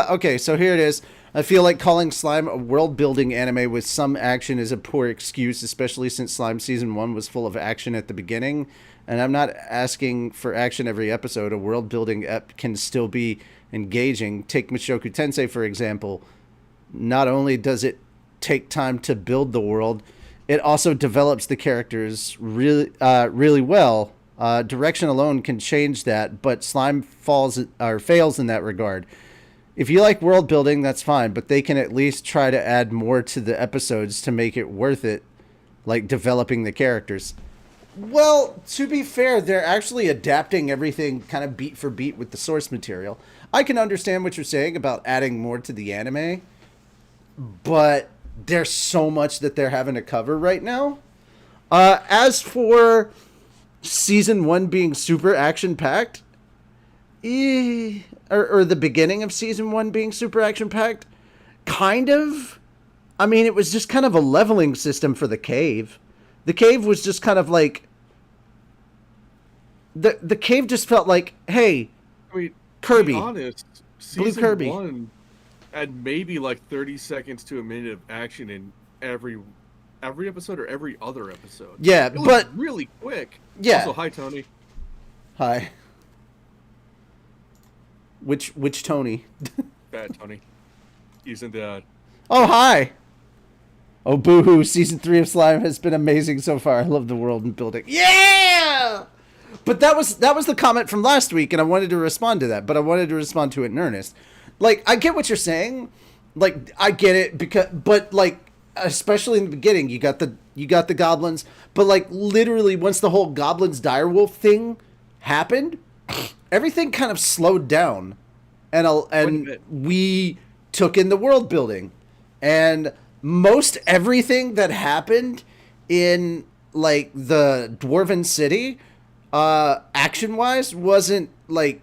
[SPEAKER 1] okay, so here it is. I feel like calling Slime a world-building anime with some action is a poor excuse, especially since Slime Season 1 was full of action at the beginning. And I'm not asking for action every episode. A world-building ep can still be engaging. Take Mushoku Tensei, for example. Not only does it take time to build the world, it also develops the characters really well. Direction alone can change that, but Slime fails in that regard. If you like world building, that's fine, but they can at least try to add more to the episodes to make it worth it, like developing the characters. Well, to be fair, they're actually adapting everything kind of beat for beat with the source material. I can understand what you're saying about adding more to the anime, but there's so much that they're having to cover right now. As for Season 1 being super action-packed, or the beginning of Season 1 being super action-packed, kind of. I mean, it was just kind of a leveling system for the cave. The cave was just kind of like the cave just felt like, hey,
[SPEAKER 2] I mean,
[SPEAKER 1] Kirby,
[SPEAKER 2] to be honest,
[SPEAKER 1] Blue
[SPEAKER 2] season
[SPEAKER 1] Kirby.
[SPEAKER 2] 1 had maybe like 30 seconds to a minute of action in every episode or every other episode.
[SPEAKER 1] Yeah,
[SPEAKER 2] It was
[SPEAKER 1] but
[SPEAKER 2] really quick.
[SPEAKER 1] yeah.
[SPEAKER 2] Also, hi Tony.
[SPEAKER 1] Hi. Which Tony?
[SPEAKER 2] Bad Tony. He's in the.
[SPEAKER 1] Oh, hi. Oh, boo-hoo. Season 3 of Slime has been amazing so far. I love the world and building. Yeah! But that was the comment from last week, and I wanted to respond to that, but I wanted to respond to it in earnest. Like, I get what you're saying. Like, I get it, but like, especially in the beginning, you got the goblins, but like, literally, once the whole goblins direwolf thing happened, everything kind of slowed down, and we took in the world building, and most everything that happened in like the Dwarven City, action wise, wasn't like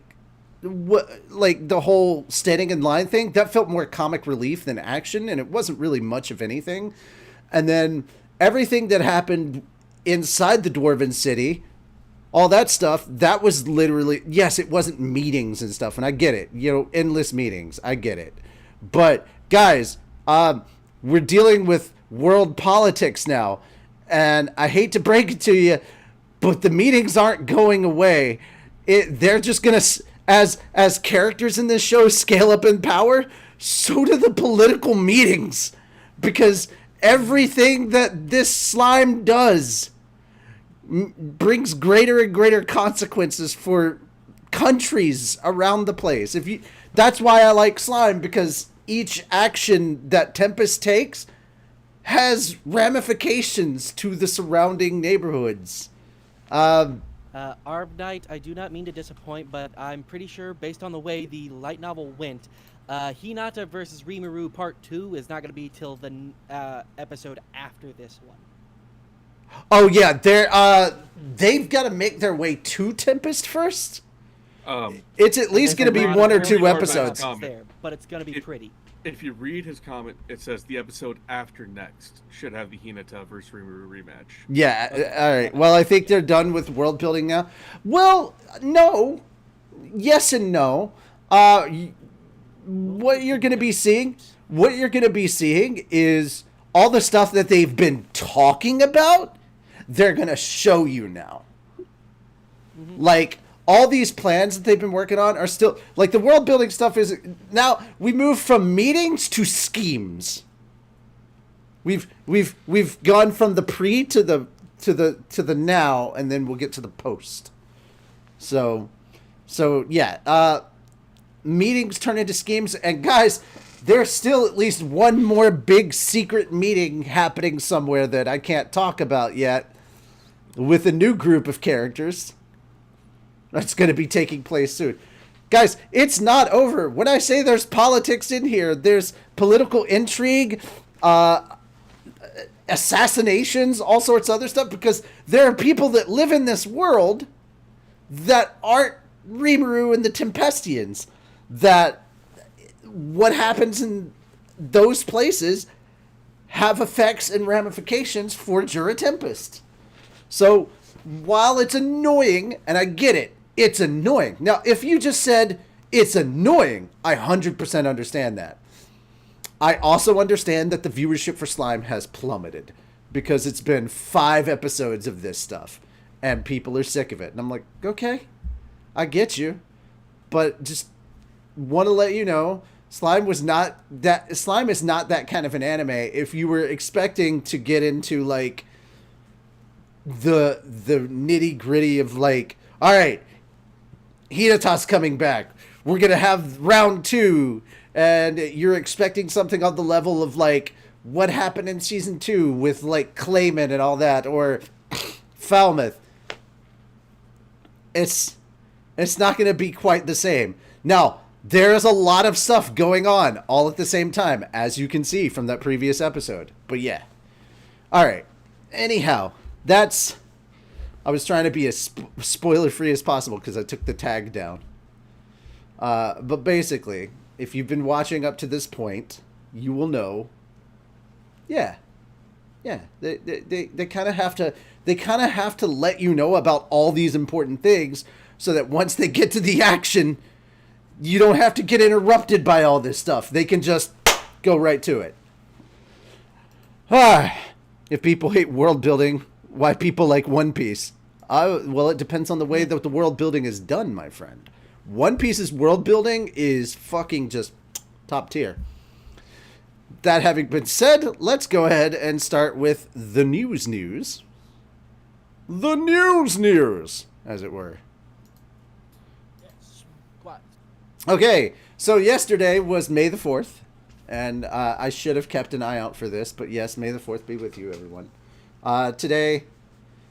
[SPEAKER 1] like the whole standing in line thing. That felt more comic relief than action, and it wasn't really much of anything. And then everything that happened inside the Dwarven City, all that stuff, that was literally, yes, it wasn't meetings and stuff, and I get it, you know, endless meetings, I get it. But guys, we're dealing with world politics now, and I hate to break it to you, but the meetings aren't going away. They're just gonna, as characters in this show scale up in power, so do the political meetings, because everything that this slime does brings greater and greater consequences for countries around the place. That's why I like Slime, because each action that Tempest takes has ramifications to the surrounding neighborhoods.
[SPEAKER 3] Arb Knight, I do not mean to disappoint, but I'm pretty sure, based on the way the light novel went, Hinata versus Rimuru Part 2 is not going to be till the episode after this one.
[SPEAKER 1] Oh yeah, they've got to make their way to Tempest first. It's at least going to be 1 or 2 episodes.
[SPEAKER 3] There, but it's going to be pretty.
[SPEAKER 2] If you read his comment, it says the episode after next should have the Hinata versus Rimuru rematch.
[SPEAKER 1] Yeah, all right. Well, I think they're done with world building now. Well, no. Yes and no. What you're going to be seeing is all the stuff that they've been talking about, they're going to show you now. Mm-hmm. Like, all these plans that they've been working on are still, like, the world building stuff is, now we move from meetings to schemes. We've gone from the pre to the now, and then we'll get to the post. So yeah, meetings turn into schemes, and guys, there's still at least one more big secret meeting happening somewhere that I can't talk about yet, with a new group of characters that's going to be taking place soon. Guys, it's not over. When I say there's politics in here, there's political intrigue, assassinations, all sorts of other stuff, because there are people that live in this world that aren't Rimuru and the Tempestians, that what happens in those places have effects and ramifications for Jura Tempest. So while it's annoying, and I get it, it's annoying. Now, if you just said it's annoying, I 100% understand that. I also understand that the viewership for Slime has plummeted, because it's been 5 episodes of this stuff and people are sick of it. And I'm like, okay, I get you, but just want to let you know, Slime is not that kind of an anime. If you were expecting to get into like the nitty gritty of like, all right, Hinata's coming back, we're gonna have round 2, and you're expecting something on the level of like what happened in season 2 with like Clayman and all that, or Falmouth, it's not gonna be quite the same. Now, there's a lot of stuff going on all at the same time, as you can see from that previous episode. But yeah. Alright. Anyhow, I was trying to be as spoiler-free as possible because I took the tag down. But basically, if you've been watching up to this point, you will know. Yeah, yeah. They kind of have to. They kind of have to let you know about all these important things, so that once they get to the action, you don't have to get interrupted by all this stuff. They can just go right to it. Ah, if people hate world building, why people like One Piece? Well, it depends on the way that the world building is done, my friend. One Piece's world building is fucking just top tier. That having been said, let's go ahead and start with the news. The news, as it were.
[SPEAKER 3] Yes. What?
[SPEAKER 1] Okay, so yesterday was May the 4th, and I should have kept an eye out for this, but yes, May the 4th be with you, everyone. Today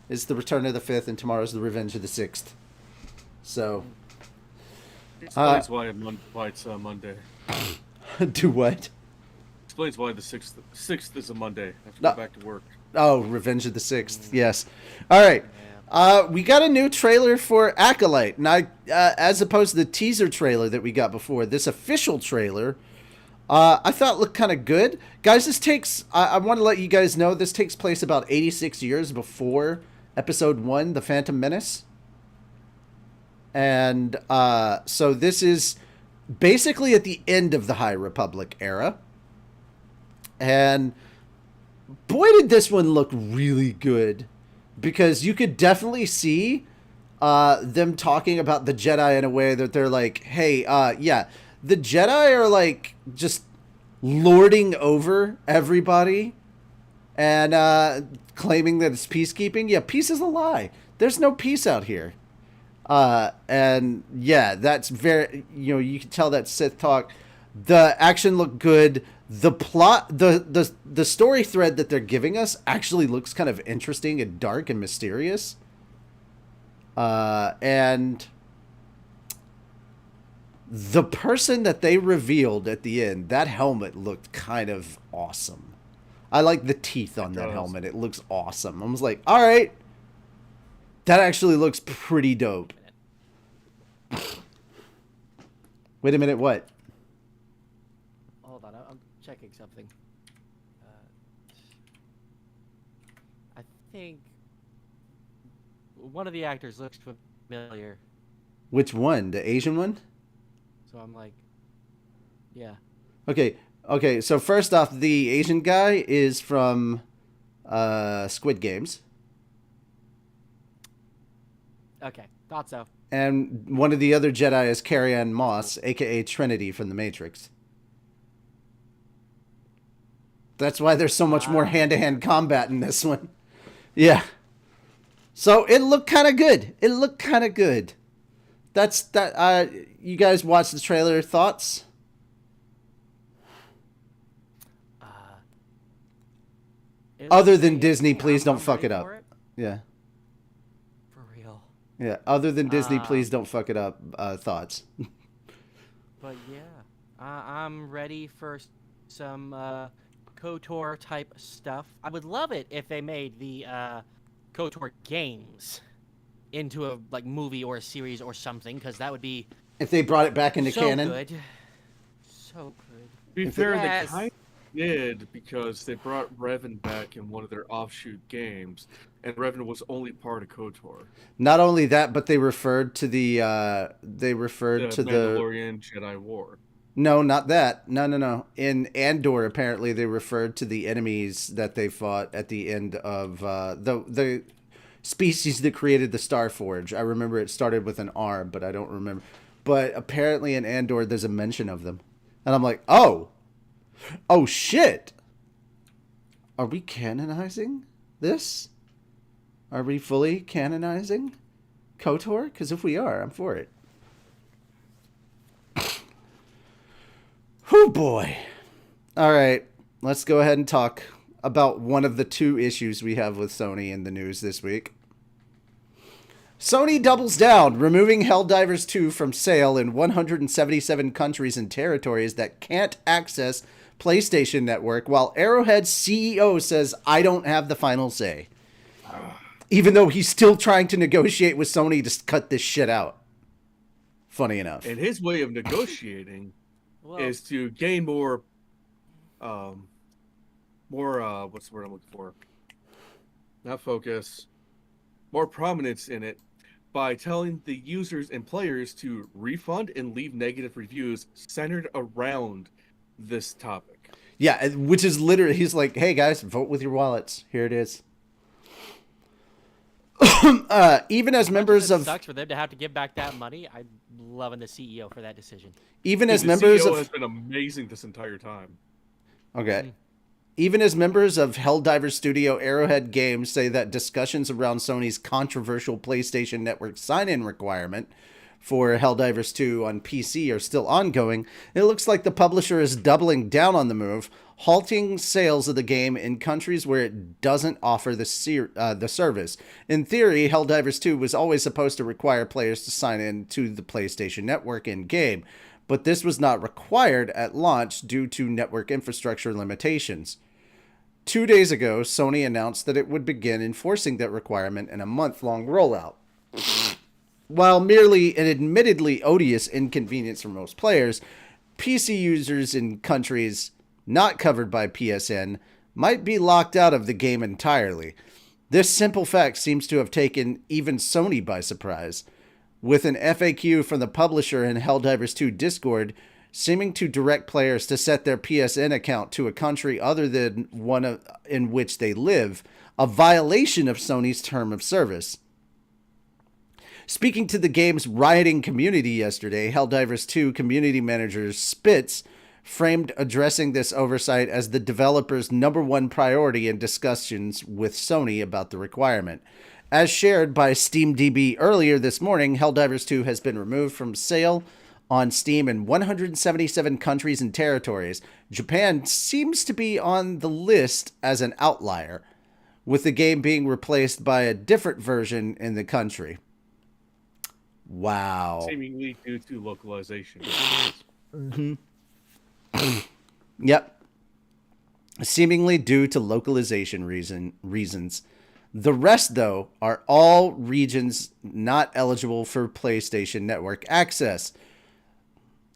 [SPEAKER 1] is the Return of the 5th, and tomorrow's the Revenge of the 6th. So...
[SPEAKER 2] Explains why it's Monday.
[SPEAKER 1] do what?
[SPEAKER 2] Explains why the 6th is a Monday. I have to
[SPEAKER 1] No.
[SPEAKER 2] go back to work.
[SPEAKER 1] Oh, Revenge of the 6th, yes. All right. We got a new trailer for Acolyte. Now, as opposed to the teaser trailer that we got before, this official trailer, I thought looked kind of good. Guys, this takes, I want to let you guys know, this takes place about 86 years before Episode 1, The Phantom Menace. And so this is basically at the end of the High Republic era. And boy, did this one look really good. Because you could definitely see them talking about the Jedi in a way that they're like, hey, yeah, the Jedi are like just lording over everybody and claiming that it's peacekeeping. Yeah, peace is a lie. There's no peace out here. And yeah, that's very, you can tell that Sith talk. The action looked good. The plot, the story thread that they're giving us actually looks kind of interesting and dark and mysterious. And the person that they revealed at the end, that helmet looked kind of awesome. I like the teeth on that helmet. It looks awesome. I was like, all right, that actually looks pretty dope. Wait a minute, what?
[SPEAKER 3] Hold on, I'm checking something. I think one of the actors looks familiar,
[SPEAKER 1] Which one? The Asian one?
[SPEAKER 3] so I'm like, yeah.
[SPEAKER 1] Okay, so first off, the Asian guy is from Squid Games.
[SPEAKER 3] Okay, thought so.
[SPEAKER 1] And one of the other Jedi is Carrie-Anne Moss, a.k.a. Trinity from The Matrix. That's why there's so much more hand-to-hand combat in this one. Yeah. So it looked kind of good. That's that. You guys watched the trailer. Thoughts? Other than Disney, please don't fuck it up. Yeah.
[SPEAKER 3] For real.
[SPEAKER 1] Yeah. Other than Disney, please don't fuck it up. Thoughts?
[SPEAKER 3] But yeah, I'm ready for some KOTOR type stuff. I would love it if they made the KOTOR games into a movie or a series or something, because that would be
[SPEAKER 1] If they brought it back into
[SPEAKER 3] so
[SPEAKER 1] canon.
[SPEAKER 3] good. So good.
[SPEAKER 2] To be
[SPEAKER 1] If
[SPEAKER 2] fair,
[SPEAKER 3] Yes.
[SPEAKER 2] they kind of did because they brought Revan back in one of their offshoot games, and Revan was only part of KOTOR.
[SPEAKER 1] Not only that, but they referred to the
[SPEAKER 2] The Mandalorian Jedi War.
[SPEAKER 1] No, not that. No. In Andor, apparently, they referred to the enemies that they fought at the end of the species that created the Starforge. I remember it started with an R, but I don't remember. But apparently in Andor, there's a mention of them. And I'm like, oh shit. Are we canonizing this? Are we fully canonizing KOTOR? Because if we are, I'm for it. Whew, boy. All right, let's go ahead and talk about one of the two issues we have with Sony in the news this week. Sony doubles down, removing Helldivers 2 from sale in 177 countries and territories that can't access PlayStation Network, while Arrowhead's CEO says, I don't have the final say. Even though he's still trying to negotiate with Sony to cut this shit out. Funny enough.
[SPEAKER 2] And his way of negotiating
[SPEAKER 3] Well,
[SPEAKER 2] is to gain more more what's the word I'm looking for? Not focus, more prominence in it by telling the users and players to refund and leave negative reviews centered around this topic.
[SPEAKER 1] Yeah, which is literally, he's like, hey guys, vote with your wallets. Here it is. Even as members
[SPEAKER 3] It
[SPEAKER 1] of
[SPEAKER 3] sucks for them to have to give back that money. I'm loving the CEO for that decision.
[SPEAKER 1] even as
[SPEAKER 2] The
[SPEAKER 1] members
[SPEAKER 2] CEO
[SPEAKER 1] of
[SPEAKER 2] has been amazing this entire time.
[SPEAKER 1] okay. Even as members of Helldivers Studio Arrowhead Games say that discussions around Sony's controversial PlayStation Network sign-in requirement for Helldivers 2 on PC are still ongoing, it looks like the publisher is doubling down on the move, halting sales of the game in countries where it doesn't offer the service. In theory, Helldivers 2 was always supposed to require players to sign in to the PlayStation Network in-game, but this was not required at launch due to network infrastructure limitations. 2 days ago, Sony announced that it would begin enforcing that requirement in a month-long rollout. While merely an admittedly odious inconvenience for most players, PC users in countries not covered by PSN might be locked out of the game entirely. This simple fact seems to have taken even Sony by surprise, with an FAQ from the publisher in Helldivers 2 Discord seeming to direct players to set their PSN account to a country other than one in which they live, a violation of Sony's term of service. Speaking to the game's rioting community yesterday, Helldivers 2 community manager Spitz framed addressing this oversight as the developer's #1 priority in discussions with Sony about the requirement. As shared by SteamDB earlier this morning, Helldivers 2 has been removed from sale on Steam in 177 countries and territories. Japan seems to be on the list as an outlier, with the game being replaced by a different version in the country. Wow.
[SPEAKER 2] Seemingly due to localization.
[SPEAKER 1] Yep. Seemingly due to localization reasons. The rest, though, are all regions not eligible for PlayStation Network access.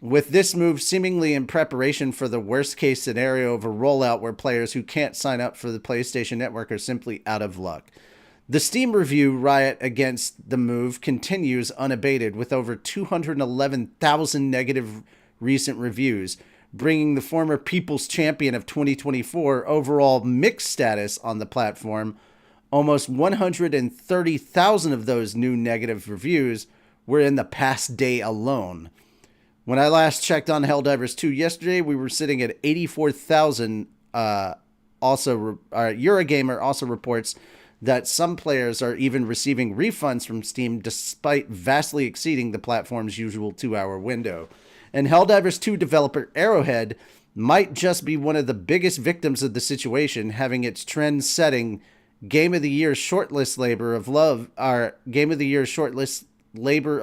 [SPEAKER 1] With this move seemingly in preparation for the worst-case scenario of a rollout where players who can't sign up for the PlayStation Network are simply out of luck. The Steam review riot against the move continues unabated, with over 211,000 negative recent reviews, bringing the former People's Champion of 2024 overall mixed status on the platform. Almost 130,000 of those new negative reviews were in the past day alone. When I last checked on Helldivers 2 yesterday, we were sitting at 84,000. Eurogamer also reports that some players are even receiving refunds from Steam despite vastly exceeding the platform's usual 2-hour window. And Helldivers 2 developer Arrowhead might just be one of the biggest victims of the situation, having its trend-setting Game of the Year shortlist labor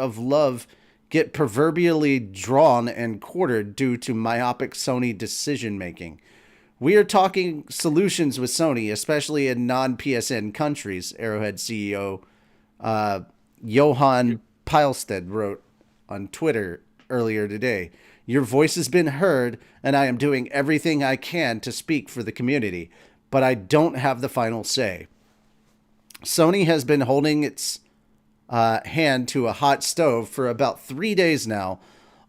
[SPEAKER 1] of love get proverbially drawn and quartered due to myopic Sony decision-making. We are talking solutions with Sony, especially in non-PSN countries, Arrowhead CEO Johan Pilestead wrote on Twitter earlier today. Your voice has been heard, and I am doing everything I can to speak for the community, but I don't have the final say. Sony has been holding its hand to a hot stove for about 3 days now,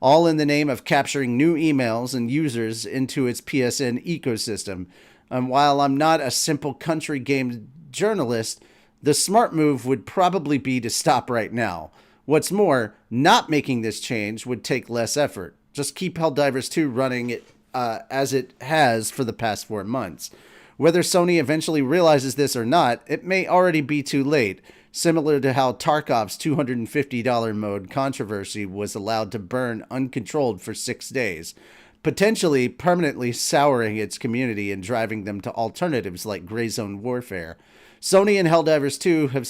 [SPEAKER 1] all in the name of capturing new emails and users into its PSN ecosystem. And while I'm not a simple country game journalist, the smart move would probably be to stop right now. What's more, not making this change would take less effort. Just keep Helldivers 2 running it as it has for the past 4 months. Whether Sony eventually realizes this or not, it may already be too late. Similar to how Tarkov's $250 mode controversy was allowed to burn uncontrolled for 6 days, potentially permanently souring its community and driving them to alternatives like Gray Zone Warfare. Sony and Helldivers 2 have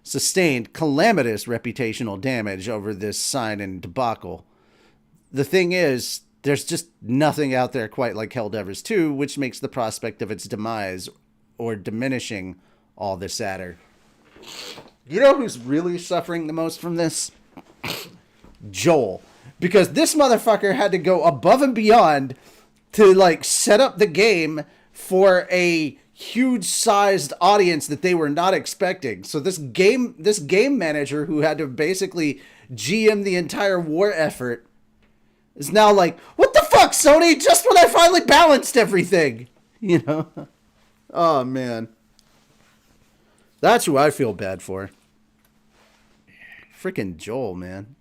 [SPEAKER 1] sustained calamitous reputational damage over this sign-in debacle. The thing is, there's just nothing out there quite like Helldivers 2, which makes the prospect of its demise or diminishing all the sadder. You know who's really suffering the most from this? Joel. because this motherfucker had to go above and beyond to like set up the game for a huge sized audience that they were not expecting. So this game manager who had to basically GM the entire war effort is now like, what the fuck, Sony? Just when I finally balanced everything, you know? Oh man, that's who I feel bad for. Freaking Joel, man.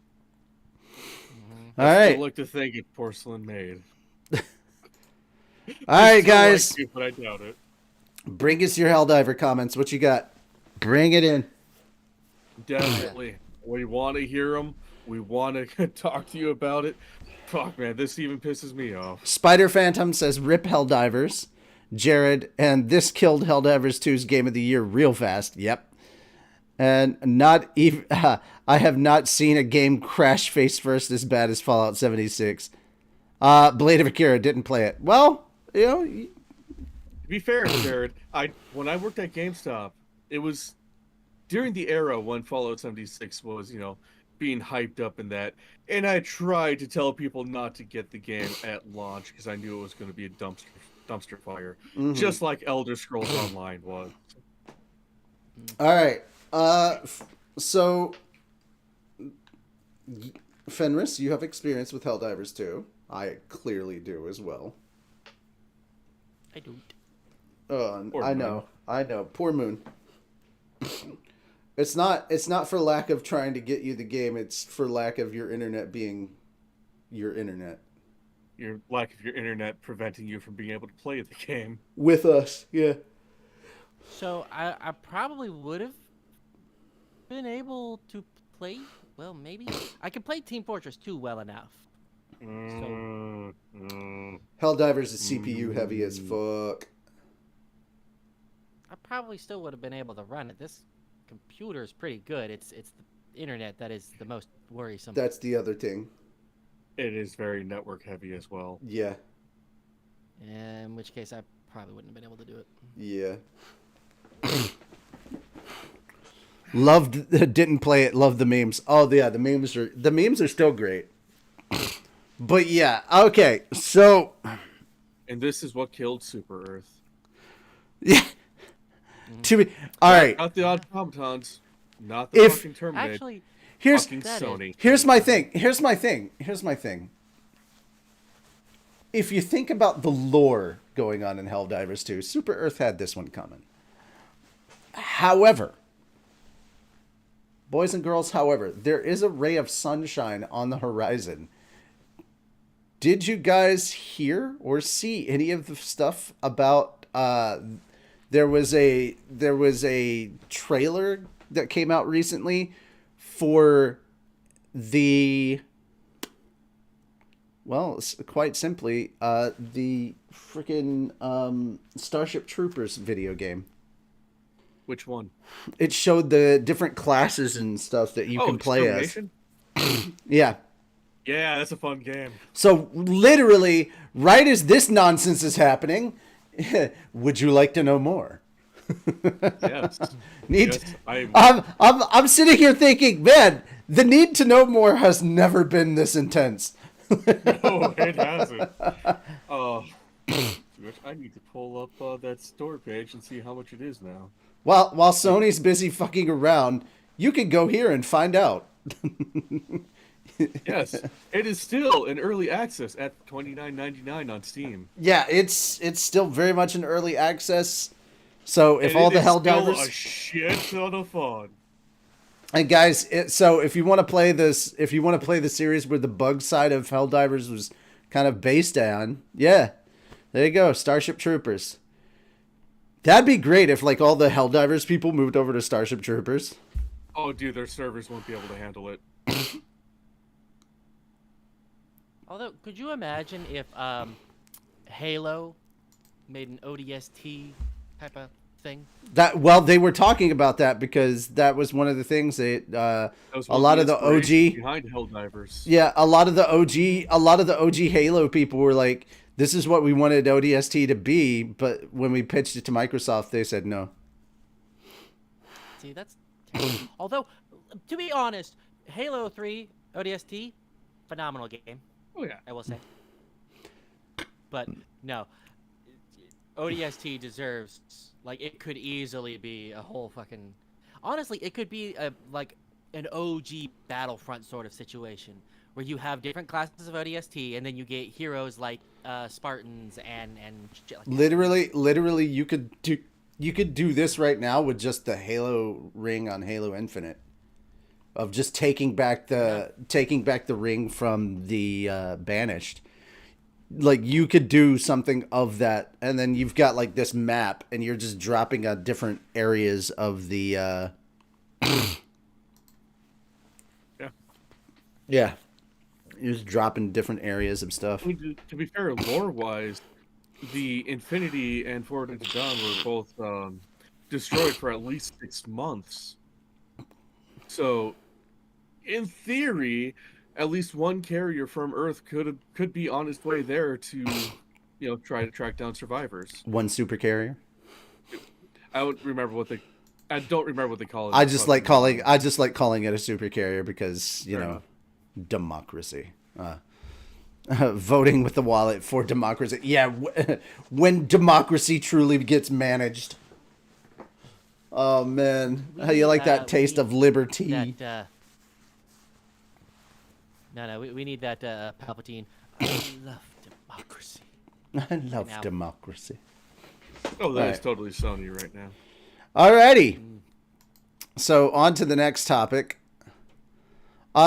[SPEAKER 1] All right.
[SPEAKER 2] I like to think it porcelain made.
[SPEAKER 1] All right, guys.
[SPEAKER 2] Like it, but I doubt it.
[SPEAKER 1] Bring us your Helldiver comments. What you got? Bring it in.
[SPEAKER 2] Definitely. We want to hear them. We want to talk to you about it. Fuck, man, this even pisses me off.
[SPEAKER 1] Spider Phantom says, "Rip Helldivers." Jared, and this killed Helldivers 2's Game of the Year real fast. Yep. And not even I have not seen a game crash face first as bad as Fallout 76. Blade of Akira didn't play it. Well, you know.
[SPEAKER 2] To be fair, Jared, when I worked at GameStop, it was during the era when Fallout 76 was, being hyped up in that, and I tried to tell people not to get the game at launch because I knew it was going to be a dumpster fire, just like Elder Scrolls Online was.
[SPEAKER 1] All right. So, Fenris, you have experience with Helldivers 2. I clearly do as well.
[SPEAKER 3] I don't.
[SPEAKER 1] I know. Poor Moon. It's not for lack of trying to get you the game. It's for lack of your internet being your internet.
[SPEAKER 2] Your lack of your internet preventing you from being able to play the game.
[SPEAKER 1] With us, yeah.
[SPEAKER 3] So I probably would have been able to play. Well, maybe I can play Team Fortress 2 well enough.
[SPEAKER 1] Helldivers is CPU heavy as fuck.
[SPEAKER 3] I probably still would have been able to run it. This computer is pretty good. It's the internet that is the most worrisome.
[SPEAKER 1] That's the other thing.
[SPEAKER 2] It is very network heavy as well.
[SPEAKER 1] Yeah.
[SPEAKER 3] In which case, I probably wouldn't have been able to do it.
[SPEAKER 1] Yeah. Didn't play it. Loved the memes. Oh yeah, the memes are still great. But yeah, okay. So,
[SPEAKER 2] and this is what killed Super Earth.
[SPEAKER 1] Yeah. To be all right.
[SPEAKER 2] Not the automatons, not the fucking Terminator.
[SPEAKER 3] Actually,
[SPEAKER 1] here's
[SPEAKER 2] Sony.
[SPEAKER 1] Here's my thing. If you think about the lore going on in Helldivers 2, Super Earth had this one coming. However, boys and girls, there is a ray of sunshine on the horizon. Did you guys hear or see any of the stuff about there was a trailer that came out recently for the quite simply the freaking Starship Troopers video game.
[SPEAKER 2] Which one?
[SPEAKER 1] It showed the different classes and stuff that you can play as. Yeah.
[SPEAKER 2] Yeah, that's a fun game.
[SPEAKER 1] So literally, right as this nonsense is happening, would you like to know more?
[SPEAKER 2] Yes.
[SPEAKER 1] I'm sitting here thinking, man, the need to know more has never been this intense.
[SPEAKER 2] No, it hasn't. I need to pull up that store page and see how much it is now.
[SPEAKER 1] While Sony's busy fucking around, you can go here and find out.
[SPEAKER 2] Yes, it is still in early access at $29.99 on Steam.
[SPEAKER 1] Yeah, it's still very much in early access. So if all the Helldivers,
[SPEAKER 2] a shit ton of fun.
[SPEAKER 1] And guys, so if you want to play this, if you want to play the series where the bug side of Helldivers was kind of based on, yeah, there you go, Starship Troopers. That'd be great if like all the Helldivers people moved over to Starship Troopers.
[SPEAKER 2] Oh, dude, their servers won't be able to handle it.
[SPEAKER 3] Although, could you imagine if Halo made an ODST type of thing?
[SPEAKER 1] They were talking about that because that was one of the things that a lot of the OG
[SPEAKER 2] behind Helldivers.
[SPEAKER 1] Yeah, a lot of the OG Halo people were like, "This is what we wanted ODST to be," but when we pitched it to Microsoft, they said no.
[SPEAKER 3] See, that's terrible. Although, to be honest, Halo 3 ODST phenomenal game.
[SPEAKER 2] Oh yeah.
[SPEAKER 3] I will say. But no, ODST deserves, like, it could easily be a whole fucking. Honestly, it could be an OG Battlefront sort of situation where you have different classes of ODST and then you get heroes like Spartans and shit like that.
[SPEAKER 1] Literally, you could do this right now with just the Halo ring on Halo Infinite, of just taking back the ring from the Banished. Like, you could do something of that, and then you've got like this map, and you're just dropping on different areas of the. Yeah, you're just dropping different areas of stuff.
[SPEAKER 2] I mean, to be fair, lore-wise, the Infinity and Forward into Dawn were both destroyed for at least 6 months. So, in theory, at least one carrier from Earth could be on its way there to, try to track down survivors.
[SPEAKER 1] One super carrier.
[SPEAKER 2] I don't remember what they call it.
[SPEAKER 1] I just like calling it a super carrier because democracy. Voting with the wallet for democracy. Yeah, when democracy truly gets managed. Oh man, how you like that taste of liberty?
[SPEAKER 3] We need that Palpatine. I love democracy.
[SPEAKER 1] I love democracy.
[SPEAKER 2] Oh, that is totally Sony right now.
[SPEAKER 1] Alrighty. So on to the next topic.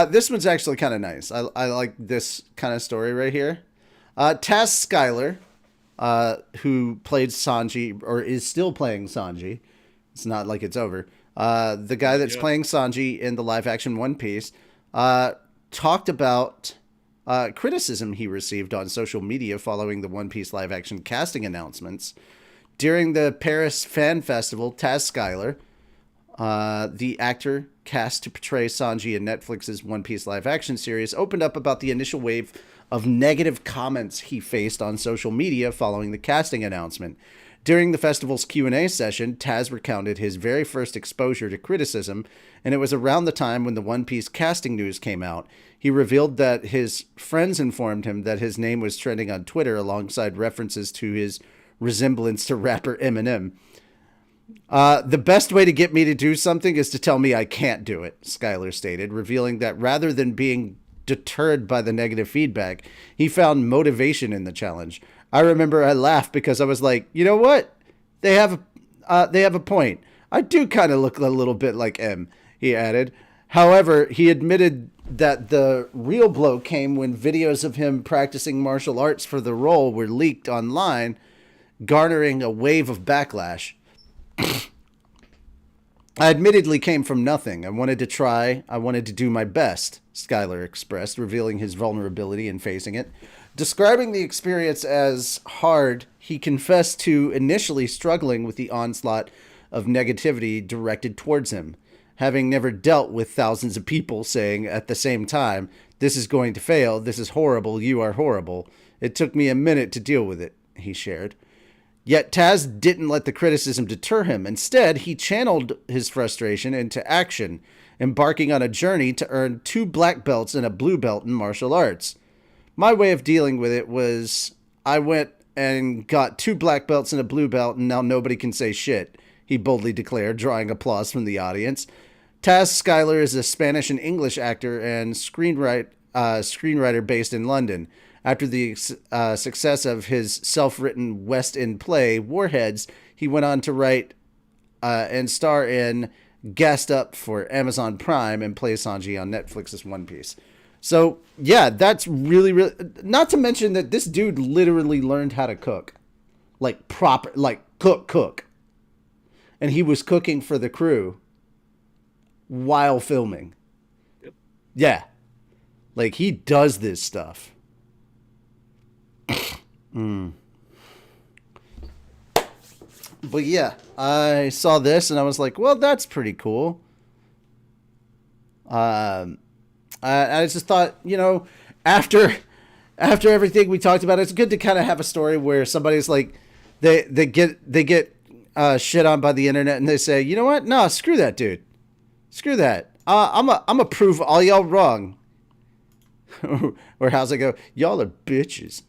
[SPEAKER 1] This one's actually kind of nice. I like this kind of story right here. Taz Skylar, who played Sanji, or is still playing Sanji. It's not like it's over. The guy that's playing Sanji in the live-action One Piece talked about criticism he received on social media following the One Piece live-action casting announcements. During the Paris Fan Festival, Taz Skylar, the actor cast to portray Sanji in Netflix's One Piece live-action series, opened up about the initial wave of negative comments he faced on social media following the casting announcement. During the festival's Q&A session, Taz recounted his very first exposure to criticism, and it was around the time when the One Piece casting news came out. He revealed that his friends informed him that his name was trending on Twitter alongside references to his resemblance to rapper Eminem. The best way to get me to do something is to tell me I can't do it, Skylar stated, revealing that rather than being deterred by the negative feedback, he found motivation in the challenge. I remember I laughed because I was like, you know what? They have a point. I do kind of look a little bit like M, he added. However, he admitted that the real blow came when videos of him practicing martial arts for the role were leaked online, garnering a wave of backlash. I admittedly came from nothing. I wanted to try. I wanted to do my best, Skylar expressed, revealing his vulnerability in facing it. Describing the experience as hard, he confessed to initially struggling with the onslaught of negativity directed towards him, having never dealt with thousands of people saying at the same time, "This is going to fail, this is horrible, you are horrible. It took me a minute to deal with it," he shared. Yet Taz didn't let the criticism deter him. Instead, he channeled his frustration into action, embarking on a journey to earn 2 black belts and a blue belt in martial arts. My way of dealing with it was I went and got 2 black belts and a blue belt, and now nobody can say shit, he boldly declared, drawing applause from the audience. Taz Skylar is a Spanish and English actor and screenwriter based in London. After the success of his self-written West End play, Warheads, he went on to write and star in Gassed Up for Amazon Prime and play Sanji on Netflix's One Piece. So, yeah, that's really, really... Not to mention that this dude literally learned how to cook. Like, proper... Like, cook. And he was cooking for the crew while filming.
[SPEAKER 2] Yep.
[SPEAKER 1] Yeah. Like, he does this stuff. But yeah, I saw this and I was like, well, that's pretty cool. I just thought, after everything we talked about, it's good to kind of have a story where somebody's like, they get shit on by the internet and they say, you know what? No, screw that dude. Screw that. I'm a prove all y'all wrong. Or how's it go? Y'all are bitches.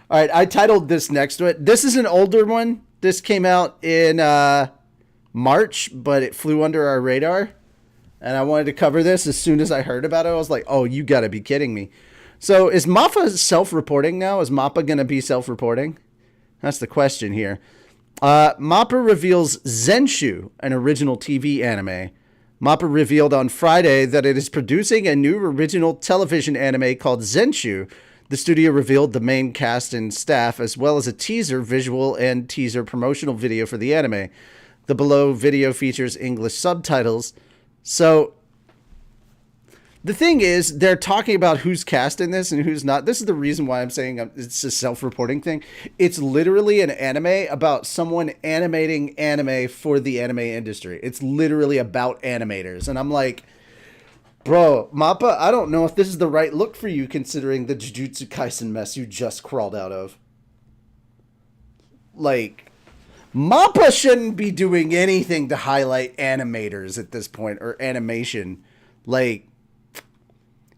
[SPEAKER 1] All right, I titled this next one. This is an older one. This came out in March, but it flew under our radar. And I wanted to cover this as soon as I heard about it. I was like, oh, you got to be kidding me. So is Mappa self-reporting now? Is Mappa going to be self-reporting? That's the question here. Mappa reveals Zenshu, an original TV anime. Mappa revealed on Friday that it is producing a new original television anime called Zenshu. The studio revealed the main cast and staff, as well as a teaser, visual, and teaser promotional video for the anime. The below video features English subtitles. So the thing is, they're talking about who's cast in this and who's not. This is the reason why I'm saying it's a self-reporting thing. It's literally an anime about someone animating anime for the anime industry. It's literally about animators. And I'm like, bro, Mappa, I don't know if this is the right look for you considering the Jujutsu Kaisen mess you just crawled out of. Like, Mappa shouldn't be doing anything to highlight animators at this point, or animation. Like,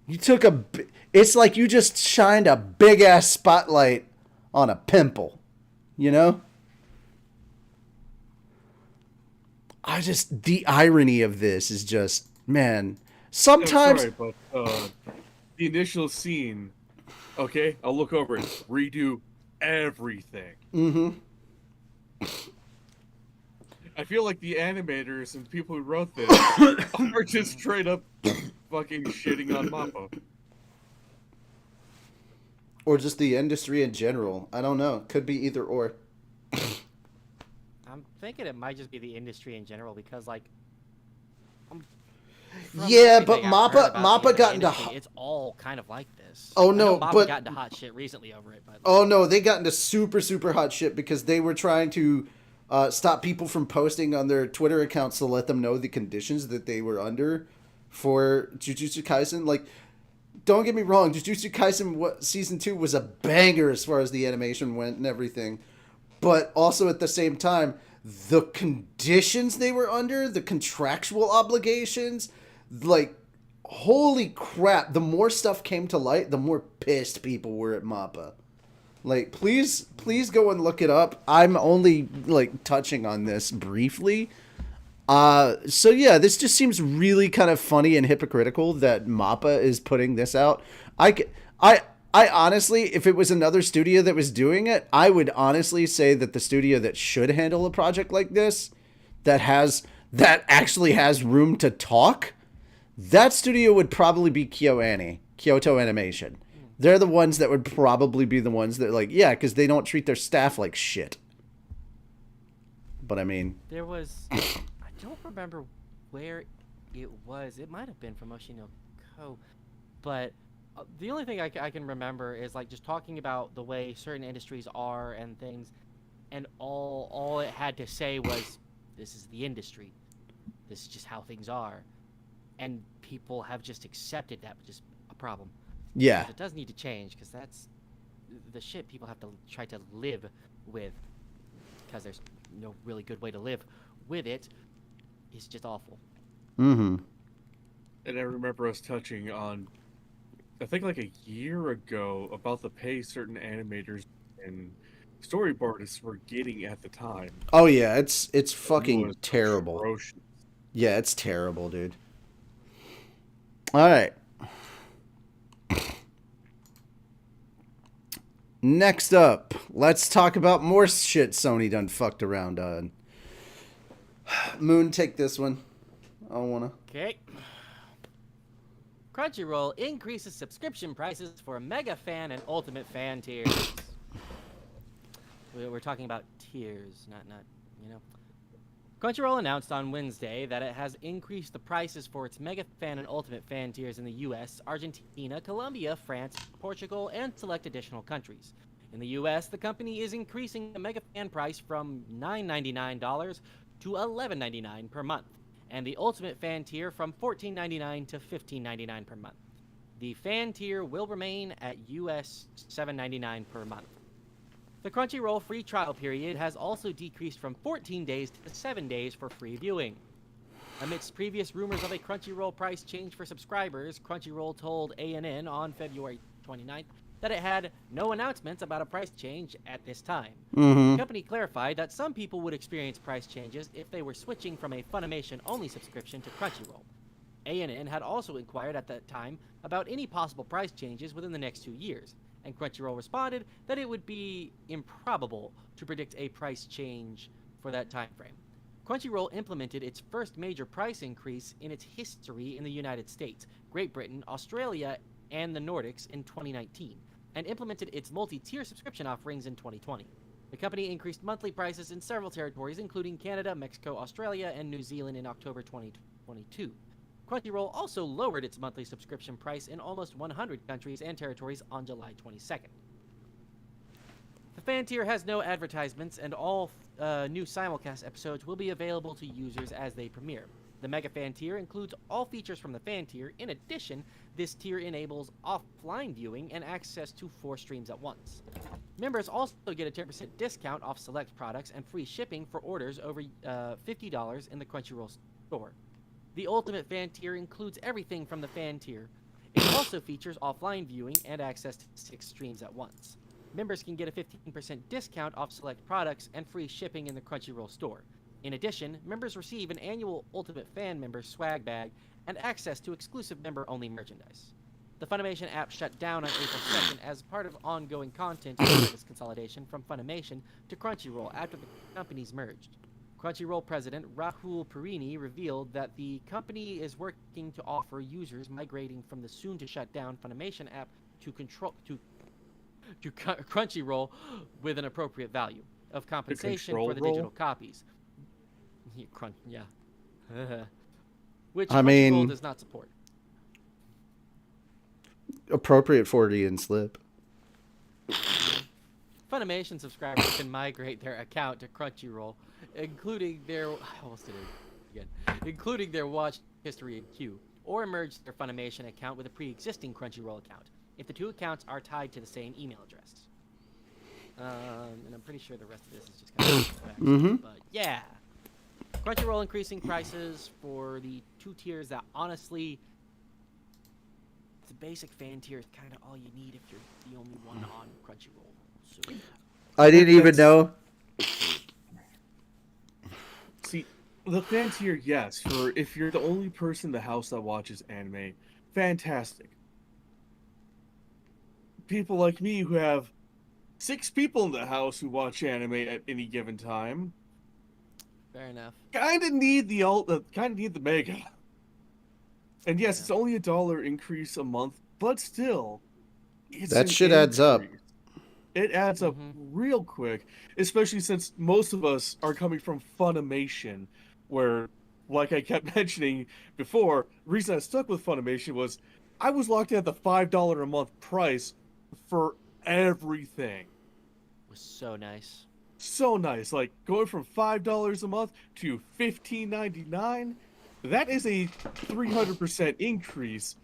[SPEAKER 1] you took it's like you just shined a big ass spotlight on a pimple, you know? The irony of this is just, man, sometimes.
[SPEAKER 2] I'm sorry, but the initial scene, okay, I'll look over it, redo everything.
[SPEAKER 1] Mm-hmm.
[SPEAKER 2] I feel like the animators and people who wrote this are just straight up fucking shitting on Mappa.
[SPEAKER 1] Or just the industry in general. I don't know. Could be either or.
[SPEAKER 3] I'm thinking it might just be the industry in general because, like,
[SPEAKER 1] yeah, but Mappa got into
[SPEAKER 3] it's all kind of like this.
[SPEAKER 1] Oh no,
[SPEAKER 3] Mappa got into hot shit recently over it. But
[SPEAKER 1] oh no, they got into super super hot shit because they were trying to stop people from posting on their Twitter accounts to let them know the conditions that they were under for Jujutsu Kaisen. Like, don't get me wrong, Jujutsu Kaisen season 2 was a banger as far as the animation went and everything, but also at the same time, the conditions they were under, the contractual obligations, like, holy crap, the more stuff came to light, the more pissed people were at Mappa. Like, please go and look it up. I'm only, like, touching on this briefly. So yeah, this just seems really kind of funny and hypocritical that Mappa is putting this out. I honestly, if it was another studio that was doing it, I would honestly say that the studio that should handle a project like this, that actually has room to talk, that studio would probably be Kyoto Animation. They're the ones that would probably be the ones that, like, yeah, because they don't treat their staff like shit. But I mean,
[SPEAKER 3] there was, I don't remember where it was. It might have been from Oshino Ko, but the only thing I can remember is, like, just talking about the way certain industries are and things, and all it had to say was, "This is the industry. This is just how things are," and people have just accepted that, which is a problem.
[SPEAKER 1] yeah.
[SPEAKER 3] It does need to change because that's the shit people have to try to live with, because there's no really good way to live with it. It's just awful.
[SPEAKER 1] Mm-hmm.
[SPEAKER 2] And I remember us touching on, I think like a year ago, about the pay certain animators and storyboardists were getting at the time.
[SPEAKER 1] Oh yeah, it's
[SPEAKER 2] It
[SPEAKER 1] fucking
[SPEAKER 2] was
[SPEAKER 1] terrible.
[SPEAKER 2] atrocious.
[SPEAKER 1] Yeah, it's terrible, dude. All right. Next up, let's talk about more shit Sony done fucked around on. Moon, take this one. I don't wanna.
[SPEAKER 3] Okay. Crunchyroll increases subscription prices for Mega Fan and Ultimate Fan tiers. We're talking about tiers, not you know. Crunchyroll announced on Wednesday that it has increased the prices for its Mega Fan and Ultimate Fan tiers in the US, Argentina, Colombia, France, Portugal, and select additional countries. In the US, the company is increasing the Mega Fan price from $9.99 to $11.99 per month, and the Ultimate Fan tier from $14.99 to $15.99 per month. The Fan tier will remain at US $7.99 per month. The Crunchyroll free trial period has also decreased from 14 days to 7 days for free viewing. Amidst previous rumors of a Crunchyroll price change for subscribers, Crunchyroll told ANN on February 29th that it had no announcements about a price change at this time. The company clarified that some people would experience price changes if they were switching from a Funimation-only subscription to Crunchyroll. ANN had also inquired at that time about any possible price changes within the next 2 years, and Crunchyroll responded that it would be improbable to predict a price change for that time frame. Crunchyroll implemented its first major price increase in its history in the United States, Great Britain, Australia, and the Nordics in 2019, and implemented its multi-tier subscription offerings in 2020. The company increased monthly prices in several territories, including Canada, Mexico, Australia, and New Zealand in October 2022. Crunchyroll also lowered its monthly subscription price in almost 100 countries and territories on July 22nd. The fan tier has no advertisements, and all new simulcast episodes will be available to users as they premiere. The Mega Fan tier includes all features from the fan tier. In addition, this tier enables offline viewing and access to 4 streams at once. Members also get a 10% discount off select products and free shipping for orders over $50 in the Crunchyroll store. The Ultimate Fan tier includes everything from the fan tier. It also features offline viewing and access to 6 streams at once. Members can get a 15% discount off select products and free shipping in the Crunchyroll store. In addition, members receive an annual Ultimate Fan member swag bag and access to exclusive member-only merchandise. The Funimation app shut down on April 2nd as part of ongoing content and service consolidation from Funimation to Crunchyroll after the companies merged. Crunchyroll president Rahul Perini revealed that the company is working to offer users migrating from the soon-to-shut-down Funimation app to Crunchyroll with an appropriate value of compensation for the digital copies. Yeah. Which Crunchyroll does not support.
[SPEAKER 1] Appropriate Freudian slip.
[SPEAKER 3] Funimation subscribers can migrate their account to Crunchyroll, including their watch history and queue, or merge their Funimation account with a pre-existing Crunchyroll account, if the two accounts are tied to the same email address. And I'm pretty sure the rest of this is just kind of but yeah. Crunchyroll increasing prices for the 2 tiers that honestly, the basic fan tier is kind of all you need if you're the only one on Crunchyroll. So,
[SPEAKER 1] I didn't even know.
[SPEAKER 2] See, the fan tier, yes, for if you're the only person in the house that watches anime, fantastic. People like me who have 6 people in the house who watch anime at any given time,
[SPEAKER 3] fair enough.
[SPEAKER 2] kind of need the mega. And yes, it's only $1 increase a month, but still,
[SPEAKER 1] that shit adds up.
[SPEAKER 2] It adds up real quick, especially since most of us are coming from Funimation, where, like I kept mentioning before, the reason I stuck with Funimation was I was locked in at the $5 a month price for everything.
[SPEAKER 3] It was so nice.
[SPEAKER 2] So nice. Like, going from $5 a month to $15.99, that is a 300% increase.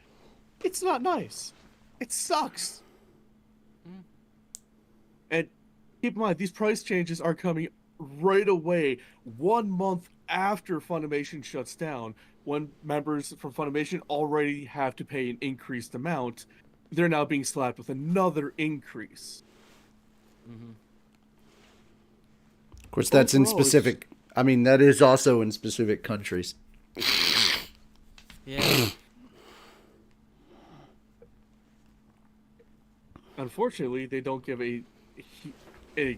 [SPEAKER 2] It's not nice. It sucks. And keep in mind, these price changes are coming right away, 1 month after Funimation shuts down, when members from Funimation already have to pay an increased amount. They're now being slapped with another increase.
[SPEAKER 1] Of course, that's in specific. I mean, that is also in specific countries.
[SPEAKER 3] Yeah.
[SPEAKER 2] Unfortunately, they don't give a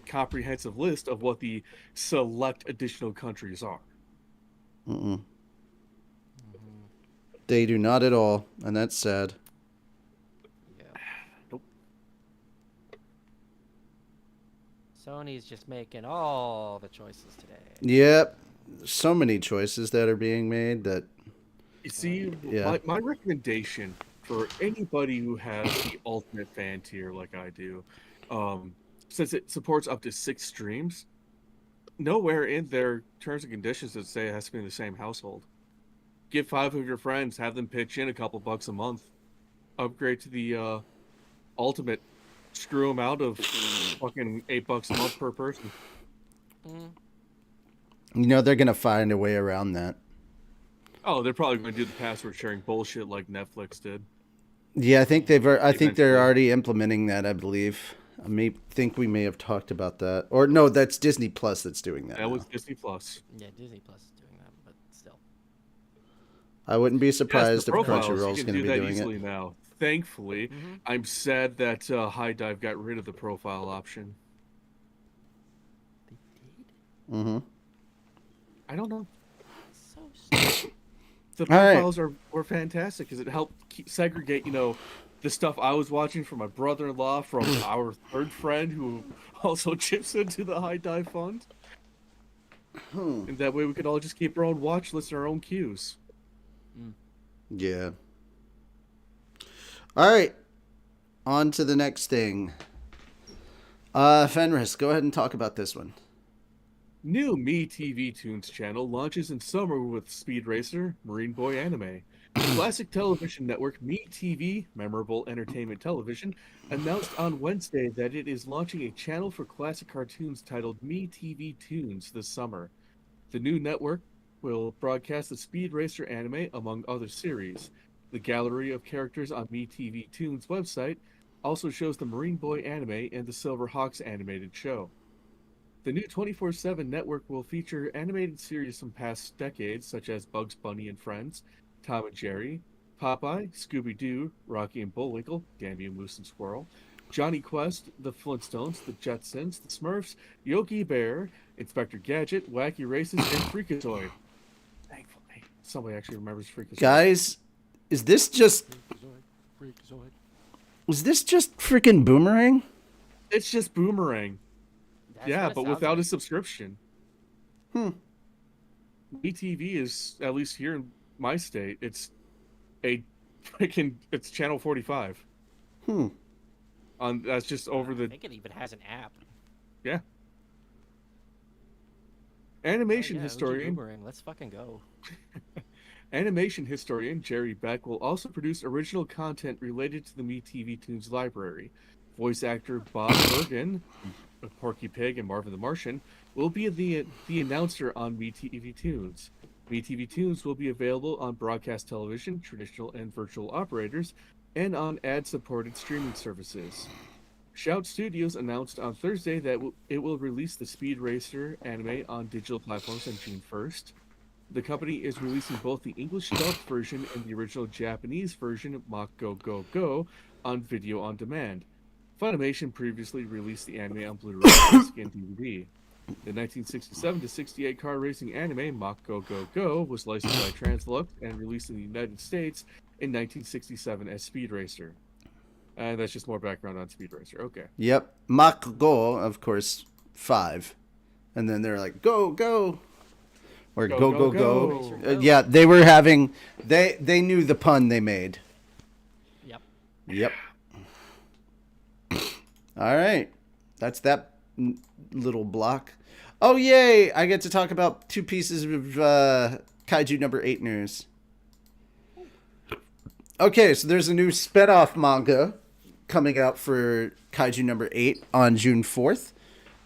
[SPEAKER 2] comprehensive list of what the select additional countries are.
[SPEAKER 1] They do not at all, and that's sad.
[SPEAKER 3] Yeah.
[SPEAKER 2] Nope.
[SPEAKER 3] Sony's just making all the choices today.
[SPEAKER 1] Yep. So many choices that are being made that...
[SPEAKER 2] You see, my recommendation for anybody who has the Ultimate Fan tier like I do, since it supports up to 6 streams, nowhere in their terms and conditions does it say it has to be in the same household. Get 5 of your friends, have them pitch in a couple bucks a month, upgrade to the Ultimate, screw them out of fucking $8 a month per person.
[SPEAKER 1] You know, they're going to find a way around that.
[SPEAKER 2] Oh, they're probably going to do the password sharing bullshit like Netflix did.
[SPEAKER 1] Yeah, I think I think they're
[SPEAKER 2] Eventually.
[SPEAKER 1] already implementing that. I believe. Think we may have talked about that, or no, that's Disney Plus that's doing that.
[SPEAKER 2] That
[SPEAKER 1] now.
[SPEAKER 2] was Disney Plus.
[SPEAKER 3] Yeah, Disney Plus is doing that, but still.
[SPEAKER 1] I wouldn't be
[SPEAKER 2] Yes,
[SPEAKER 1] surprised
[SPEAKER 2] the
[SPEAKER 1] if
[SPEAKER 2] profiles,
[SPEAKER 1] Crunchyroll's
[SPEAKER 2] you can
[SPEAKER 1] going to
[SPEAKER 2] do
[SPEAKER 1] be
[SPEAKER 2] that
[SPEAKER 1] doing
[SPEAKER 2] easily
[SPEAKER 1] it.
[SPEAKER 2] now. Thankfully,
[SPEAKER 3] Mm-hmm.
[SPEAKER 2] I'm sad that High Dive got rid of the profile option.
[SPEAKER 3] They did?
[SPEAKER 1] Mm-hmm.
[SPEAKER 2] I don't know.
[SPEAKER 3] So stupid.
[SPEAKER 2] The
[SPEAKER 1] All right.
[SPEAKER 2] profiles were fantastic because it helped segregate, the stuff I was watching from my brother-in-law, from our third friend who also chips into the High Dive Fund. And that way we could all just keep our own watch list and our own queues.
[SPEAKER 1] Yeah. All right. On to the next thing. Fenris, go ahead and talk about this one.
[SPEAKER 2] New Me TV Tunes channel launches in summer with Speed Racer, Marine Boy Anime. Classic television network Me TV, Memorable Entertainment Television, announced on Wednesday that it is launching a channel for classic cartoons titled Me TV Tunes this summer. The new network will broadcast the Speed Racer anime, among other series. The gallery of characters on Me TV Tunes website also shows the Marine Boy anime and the Silver Hawks animated show. The new 24/7 network will feature animated series from past decades, such as Bugs Bunny and Friends, Tom and Jerry, Popeye, Scooby-Doo, Rocky and Bullwinkle, Dandy and Moose and Squirrel, Johnny Quest, the Flintstones, the Jetsons, the Smurfs, Yogi Bear, Inspector Gadget, Wacky Races, and Freakazoid. Thankfully, somebody actually remembers Freakazoid.
[SPEAKER 1] Guys, is this just freaking Boomerang?
[SPEAKER 2] It's just Boomerang.
[SPEAKER 3] That's
[SPEAKER 2] Yeah,
[SPEAKER 3] what it
[SPEAKER 2] but
[SPEAKER 3] sounds
[SPEAKER 2] without
[SPEAKER 3] like.
[SPEAKER 2] a subscription. ETV is, at least here in my state, it's it's channel 45. That's just over
[SPEAKER 3] I
[SPEAKER 2] the
[SPEAKER 3] think it even has an app.
[SPEAKER 2] yeah. Animation
[SPEAKER 3] Oh, yeah, Uji
[SPEAKER 2] historian
[SPEAKER 3] Boomerang. Let's fucking go.
[SPEAKER 2] Animation historian Jerry Beck will also produce original content related to the Me TV Tunes library. Voice actor Bob Bergen, Porky Pig and Marvin the Martian, will be the announcer on Me TV Tunes. Me TV Tunes will be available on broadcast television, traditional and virtual operators, and on ad-supported streaming services. Shout Studios announced on Thursday that it will release the Speed Racer anime on digital platforms on June 1st. The company is releasing both the English dubbed version and the original Japanese version, Mach Go Go Go, on video on demand. Funimation previously released the anime on Blu-ray disc and DVD. The 1967-68 car racing anime Mach Go Go Go was licensed by Translux and released in the United States in 1967 as Speed Racer. And that's just more background on Speed Racer. Okay.
[SPEAKER 1] Yep. Mach Go, of course, 5. And then they're like, go, go. Or go, go, go.
[SPEAKER 3] Go.
[SPEAKER 1] Yeah, they were having... They knew the pun they made.
[SPEAKER 3] Yep.
[SPEAKER 1] All right. That's that little block. Oh, yay. I get to talk about 2 pieces of Kaiju number 8 news. Okay, so there's a new spin-off manga coming out for Kaiju number 8 on June 4th.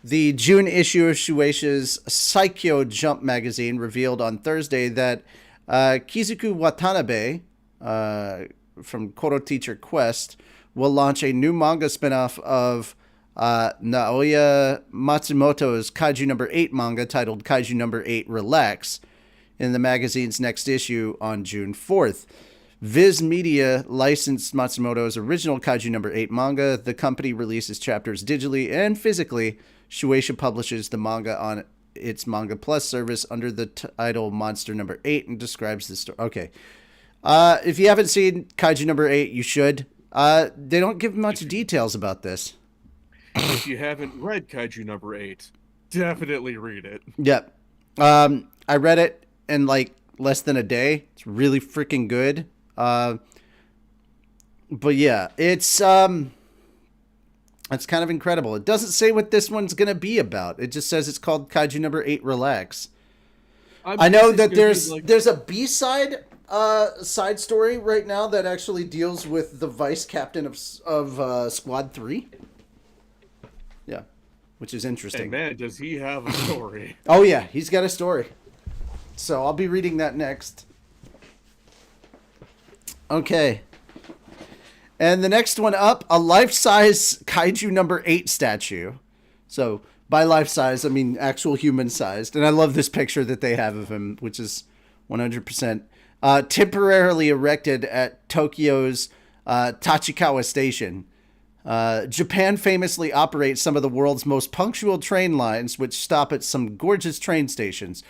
[SPEAKER 1] The June issue of Shueisha's Saikyo Jump magazine revealed on Thursday that Kizuku Watanabe from Koro Teacher Quest will launch a new manga spin-off of Naoya Matsumoto's Kaiju number 8 manga titled Kaiju number 8 Relax in the magazine's next issue on June 4th. Viz Media licensed Matsumoto's original Kaiju number 8 manga. The company releases chapters digitally and physically. Shueisha publishes the manga on its Manga Plus service under the title Monster number 8 and describes the story. Okay. If you haven't seen Kaiju number 8, you should. They don't give much details about this.
[SPEAKER 2] If you haven't read Kaiju number 8, definitely read it.
[SPEAKER 1] Yep. I read it in like less than a day. It's really freaking good. But yeah, it's kind of incredible. It doesn't say what this one's gonna be about. It just says it's called Kaiju number 8 Relax. I know that there's a B-side side story right now that actually deals with the vice captain of Squad 3. Yeah, which is interesting.
[SPEAKER 2] And man, does he have a story.
[SPEAKER 1] Oh yeah, he's got a story. So I'll be reading that next. Okay. And the next one up, a life-size Kaiju number 8 statue. So by life-size, I mean actual human-sized. And I love this picture that they have of him, which is 100%. Temporarily erected at Tokyo's Tachikawa Station. Japan famously operates some of the world's most punctual train lines, which stop at some gorgeous train stations.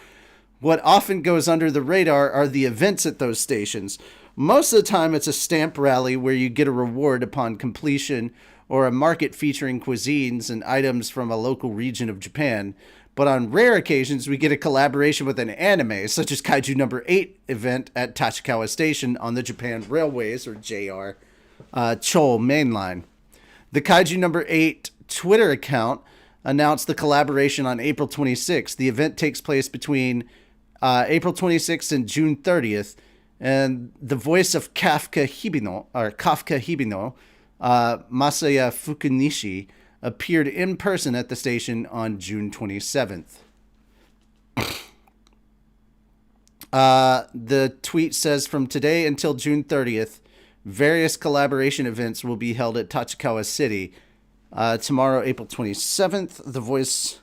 [SPEAKER 1] What often goes under the radar are the events at those stations. Most of the time, it's a stamp rally where you get a reward upon completion, or a market featuring cuisines and items from a local region of Japan. But on rare occasions, we get a collaboration with an anime, such as Kaiju number 8 event at Tachikawa Station on the Japan Railways, or JR, Chol Main Line. The Kaiju number 8 Twitter account announced the collaboration on April 26th. The event takes place between April 26th and June 30th, and the voice of Kafka Hibino, Masaya Fukunishi, appeared in person at the station on June 27th. The tweet says, from today until June 30th, various collaboration events will be held at Tachikawa City. Tomorrow, April 27th, the voice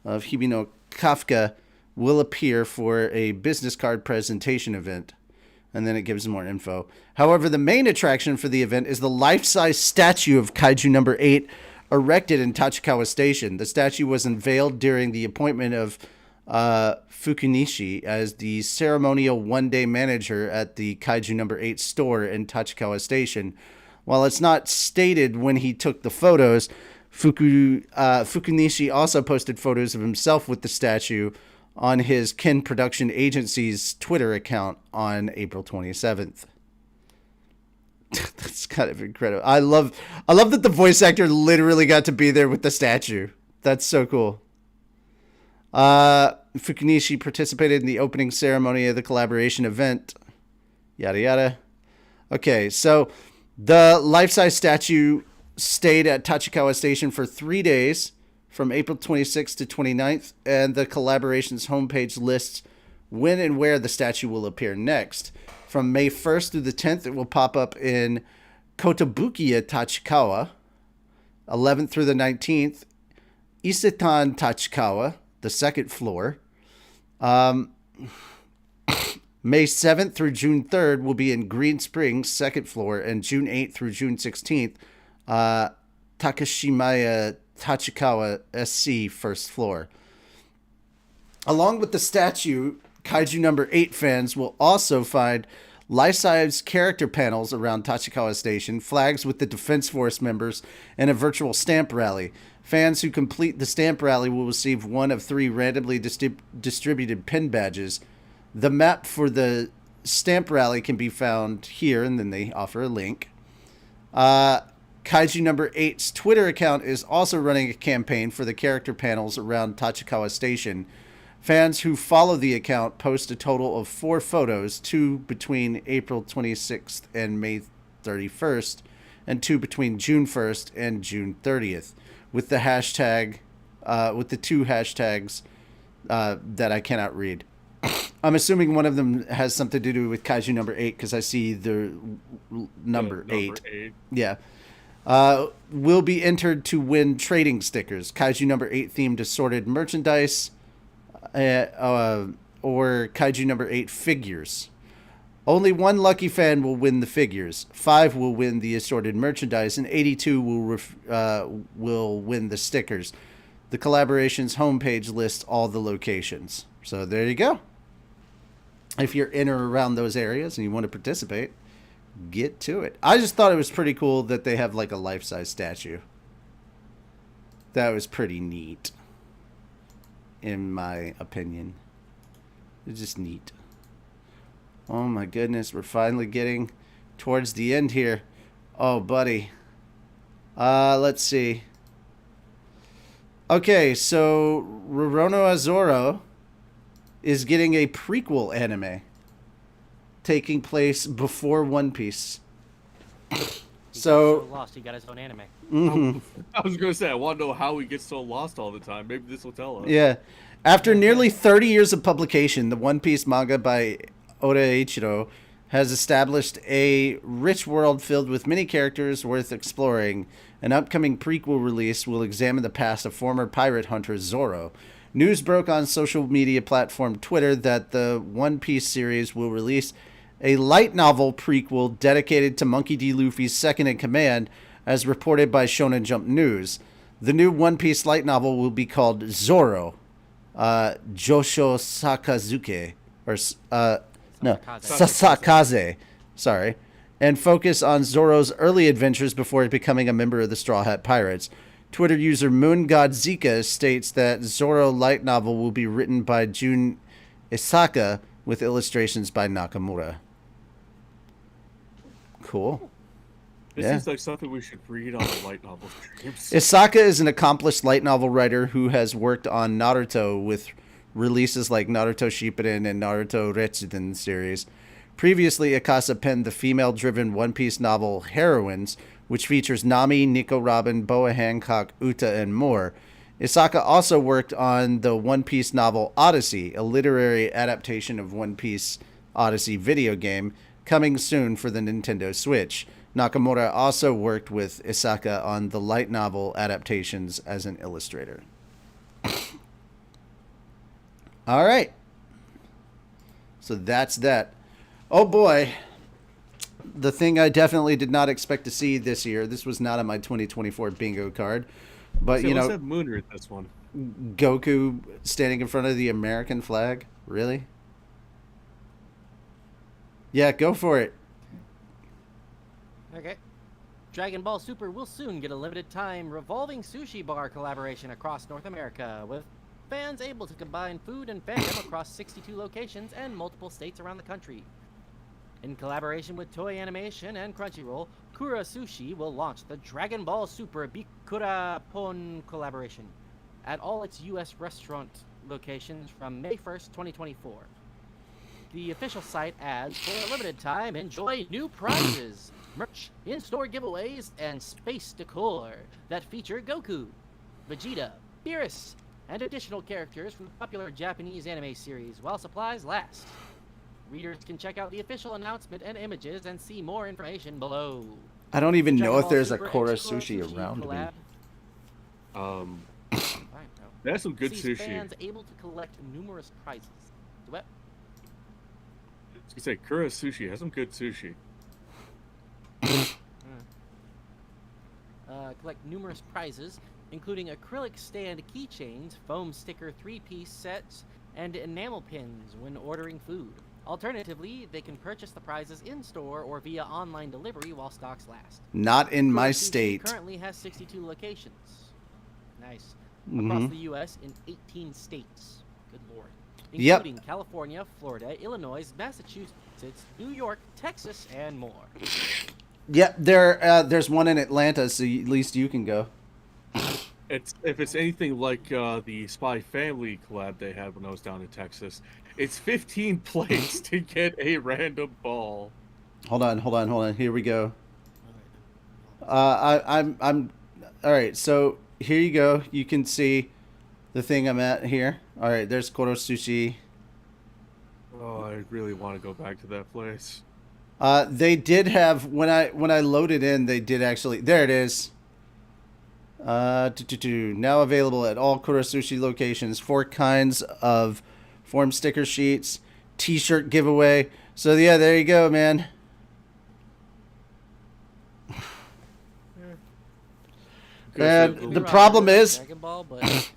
[SPEAKER 1] of Hibino Kafka will appear for a business card presentation event. And then it gives more info. However, the main attraction for the event is the life-size statue of Kaiju number 8 erected in Tachikawa Station. The statue was unveiled during the appointment of Fukunishi as the ceremonial one-day manager at the Kaiju number 8 store in Tachikawa Station. While it's not stated when he took the photos, Fukunishi also posted photos of himself with the statue on his Ken Production Agency's Twitter account on April 27th. That's kind of incredible. I love that the voice actor literally got to be there with the statue. That's so cool. Fukunishi participated in the opening ceremony of the collaboration event. Yada yada. Okay, so the life-size statue stayed at Tachikawa Station for 3 days, from April 26th to 29th, and the collaboration's homepage lists when and where the statue will appear next. From May 1st through the 10th, it will pop up in Kotobukiya Tachikawa. 11th through the 19th, Isetan Tachikawa, the second floor. May 7th through June 3rd will be in Green Springs, second floor, and June 8th through June 16th, Takashimaya Tachikawa SC, first floor. Along with the statue, Kaiju number 8 fans will also find life-size character panels around Tachikawa Station, flags with the Defense Force members, and a virtual stamp rally. Fans who complete the stamp rally will receive one of 3 randomly distributed pin badges. The map for the stamp rally can be found here, and then they offer a link. Kaiju number 8's Twitter account is also running a campaign for the character panels around Tachikawa Station. Fans who follow the account post a total of 4 photos, 2 between April 26th and May 31st, and 2 between June 1st and June 30th, with the hashtag, with the 2 hashtags that I cannot read. I'm assuming one of them has something to do with Kaiju number 8 because I see the number 8. Yeah. Will be entered to win trading stickers, Kaiju number 8 themed assorted merchandise, or Kaiju number 8 figures. Only 1 lucky fan will win the figures, 5 will win the assorted merchandise, and 82 will win the stickers. The collaboration's homepage lists all the locations. So there you go. If you're in or around those areas and you want to participate, get to it. I just thought it was pretty cool that they have like a life-size statue. That was pretty neat, in my opinion. It's just neat. Oh my goodness, we're finally getting towards the end here. Oh, buddy. Let's see. Okay, so Rorono Azoro is getting a prequel anime taking place before One Piece.
[SPEAKER 3] So lost, he got his own anime.
[SPEAKER 1] Mm-hmm.
[SPEAKER 2] I was going to say, I want to know how he gets so lost all the time. Maybe this will tell us.
[SPEAKER 1] Yeah. After nearly 30 years of publication, the One Piece manga by Oda Eiichiro has established a rich world filled with many characters worth exploring. An upcoming prequel release will examine the past of former pirate hunter Zoro. News broke on social media platform Twitter that the One Piece series will release a light novel prequel dedicated to Monkey D. Luffy's second in command, as reported by Shonen Jump News. The new One Piece light novel will be called Zoro, Josho Sakazuke, or no, Sasakaze, sorry, and focus on Zoro's early adventures before becoming a member of the Straw Hat Pirates. Twitter user Moon God Zika states that Zoro light novel will be written by Jun Isaka with illustrations by Nakamura. Cool.
[SPEAKER 2] This
[SPEAKER 1] Yeah.
[SPEAKER 2] seems like something we should read on the light novel streams.
[SPEAKER 1] Isaka is an accomplished light novel writer who has worked on Naruto with releases like Naruto Shippuden and Naruto Retsuden series. Previously, Akasa penned the female-driven One Piece novel Heroines, which features Nami, Nico Robin, Boa Hancock, Uta, and more. Isaka also worked on the One Piece novel Odyssey, a literary adaptation of One Piece Odyssey video game, coming soon for the Nintendo Switch. Nakamura also worked with Isaka on the light novel adaptations as an illustrator. All right. So that's that. Oh boy. The thing I definitely did not expect to see this year. This was not on my 2024 bingo card. But,
[SPEAKER 2] So
[SPEAKER 1] you
[SPEAKER 2] let's
[SPEAKER 1] know,
[SPEAKER 2] have Moon read this one.
[SPEAKER 1] Goku standing in front of the American flag? Really? Yeah, go for it.
[SPEAKER 3] Okay. Dragon Ball Super will soon get a limited time revolving sushi bar collaboration across North America, with fans able to combine food and fandom across 62 locations and multiple states around the country. In collaboration with Toei Animation and Crunchyroll, Kura Sushi will launch the Dragon Ball Super Bikura Pon collaboration at all its U.S. restaurant locations from May 1st, 2024. The official site adds, for a limited time, enjoy new prizes, merch, in-store giveaways, and space decor that feature Goku, Vegeta, Beerus, and additional characters from the popular Japanese anime series while supplies last. Readers can check out the official announcement and images and see more information below.
[SPEAKER 1] I don't even know
[SPEAKER 3] Dragon
[SPEAKER 1] if
[SPEAKER 3] Ball
[SPEAKER 1] there's a
[SPEAKER 3] Super
[SPEAKER 1] Kora
[SPEAKER 3] and Kura
[SPEAKER 1] Sushi around me.
[SPEAKER 3] collab. Fine, no.
[SPEAKER 2] That's some good
[SPEAKER 3] Sees
[SPEAKER 2] sushi.
[SPEAKER 3] fans able to collect numerous prizes. What?
[SPEAKER 2] You say Kura Sushi has some good sushi.
[SPEAKER 3] Collect numerous prizes, including acrylic stand keychains, foam sticker 3-piece sets, and enamel pins when ordering food. Alternatively, they can purchase the prizes in-store or via online delivery while stocks last.
[SPEAKER 1] Not in my
[SPEAKER 3] Kura Sushi
[SPEAKER 1] state.
[SPEAKER 3] currently has 62 locations. Nice.
[SPEAKER 1] Mhm.
[SPEAKER 3] Across the U.S. in 18 states. Good lord.
[SPEAKER 1] Yep.
[SPEAKER 3] Including California, Florida, Illinois, Massachusetts, New York, Texas, and more.
[SPEAKER 1] Yeah, there's one in Atlanta, so at least you can go.
[SPEAKER 2] If it's anything like the Spy Family collab they had when I was down in Texas, it's 15 plates to get a random ball.
[SPEAKER 1] Hold on. Here we go. I'm all right. So here you go. You can see the thing I'm at here. All right, there's Koro Sushi.
[SPEAKER 2] Oh, I really want to go back to that place.
[SPEAKER 1] They did have when I loaded in. They did actually. There it is. Now available at all Kura Sushi locations. 4 kinds of form sticker sheets, T-shirt giveaway. So yeah, there you go, man. And the problem is,
[SPEAKER 3] Dragon Ball, but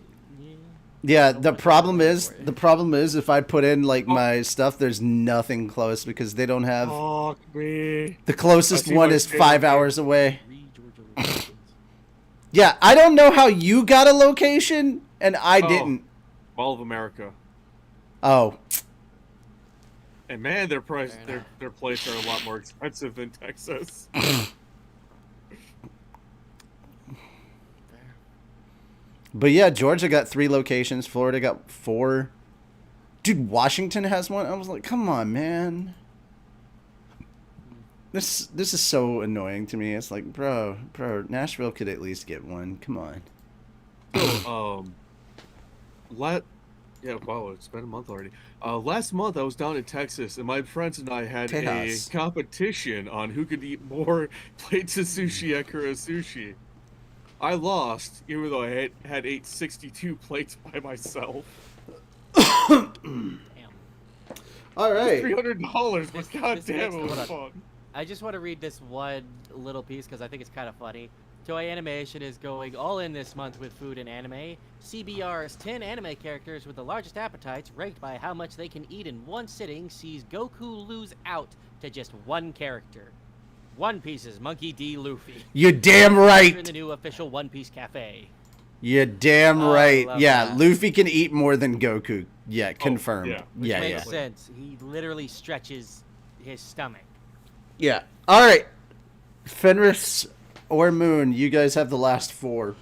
[SPEAKER 1] yeah, the problem is if I put in like my stuff, there's nothing close because they don't have.
[SPEAKER 2] Fuck me.
[SPEAKER 1] The closest
[SPEAKER 2] I see
[SPEAKER 1] one
[SPEAKER 2] my
[SPEAKER 1] is
[SPEAKER 2] favorite
[SPEAKER 1] 5
[SPEAKER 2] thing.
[SPEAKER 1] hours away.
[SPEAKER 3] Three Georgia locations.
[SPEAKER 1] Yeah, I don't know how you got a location and I
[SPEAKER 2] Oh.
[SPEAKER 1] didn't.
[SPEAKER 2] Mall of America.
[SPEAKER 1] Oh,
[SPEAKER 2] And man, their price,
[SPEAKER 3] Fair
[SPEAKER 2] their plates are a lot more expensive than Texas.
[SPEAKER 1] but yeah, Georgia got 3 locations. Florida got 4. Dude, Washington has one. I was like, come on, man. This is so annoying to me. It's like, bro, Nashville could at least get one. Come on.
[SPEAKER 2] So, Yeah, wow, it's been a month already. Last month I was down in Texas, and my friends and I had a
[SPEAKER 1] Tejas.
[SPEAKER 2] competition on who could eat more plates of sushi at Kura Sushi. I lost, even though I had ate 62 plates by myself.
[SPEAKER 3] Damn.
[SPEAKER 1] All
[SPEAKER 2] It was
[SPEAKER 1] right.
[SPEAKER 2] $300, but
[SPEAKER 3] This
[SPEAKER 2] goddamn,
[SPEAKER 3] makes
[SPEAKER 2] it
[SPEAKER 3] hold
[SPEAKER 2] was
[SPEAKER 3] on.
[SPEAKER 2] fun.
[SPEAKER 3] I just want to read this one little piece because I think it's kind of funny. Toei Animation is going all in this month with food and anime. CBR's 10 anime characters with the largest appetites, ranked by how much they can eat in one sitting, sees Goku lose out to just one character. One Piece's Monkey D. Luffy.
[SPEAKER 1] You're damn
[SPEAKER 3] In
[SPEAKER 1] right.
[SPEAKER 3] the new official One Piece cafe.
[SPEAKER 1] You're damn
[SPEAKER 3] Oh, I
[SPEAKER 1] right.
[SPEAKER 3] love
[SPEAKER 1] Yeah,
[SPEAKER 3] that.
[SPEAKER 1] Luffy can eat more than Goku. Yeah, confirmed.
[SPEAKER 2] yeah.
[SPEAKER 3] Which
[SPEAKER 1] Yeah,
[SPEAKER 3] makes
[SPEAKER 1] yeah.
[SPEAKER 3] sense. He literally stretches his stomach.
[SPEAKER 1] Yeah. All right. Fenris or Moon, you guys have the last four.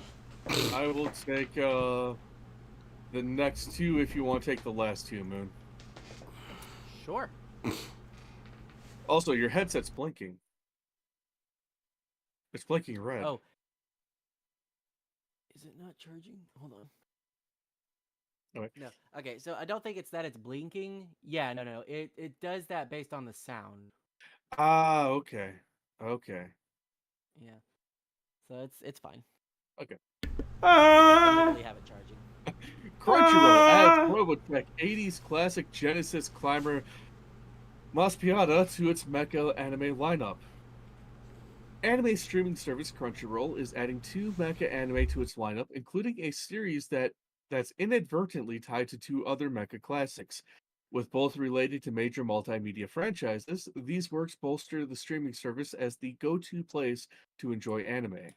[SPEAKER 2] I will take the next two if you want to take the last two, Moon.
[SPEAKER 3] Sure.
[SPEAKER 2] Also, your headset's blinking. It's blinking red.
[SPEAKER 3] Oh. Is it not charging? Hold on.
[SPEAKER 2] Okay.
[SPEAKER 3] No. Okay, so I don't think it's that it's blinking. Yeah, no. It does that based on the sound.
[SPEAKER 2] Ah, okay. Okay.
[SPEAKER 3] Yeah. So it's fine.
[SPEAKER 2] Okay.
[SPEAKER 3] I literally have it charging.
[SPEAKER 2] Crunchyroll adds Robotech 80s classic Genesis climber Maspiata to its mecha anime lineup. Anime streaming service Crunchyroll is adding two mecha anime to its lineup, including a series that's inadvertently tied to two other mecha classics. With both related to major multimedia franchises, these works bolster the streaming service as the go-to place to enjoy anime.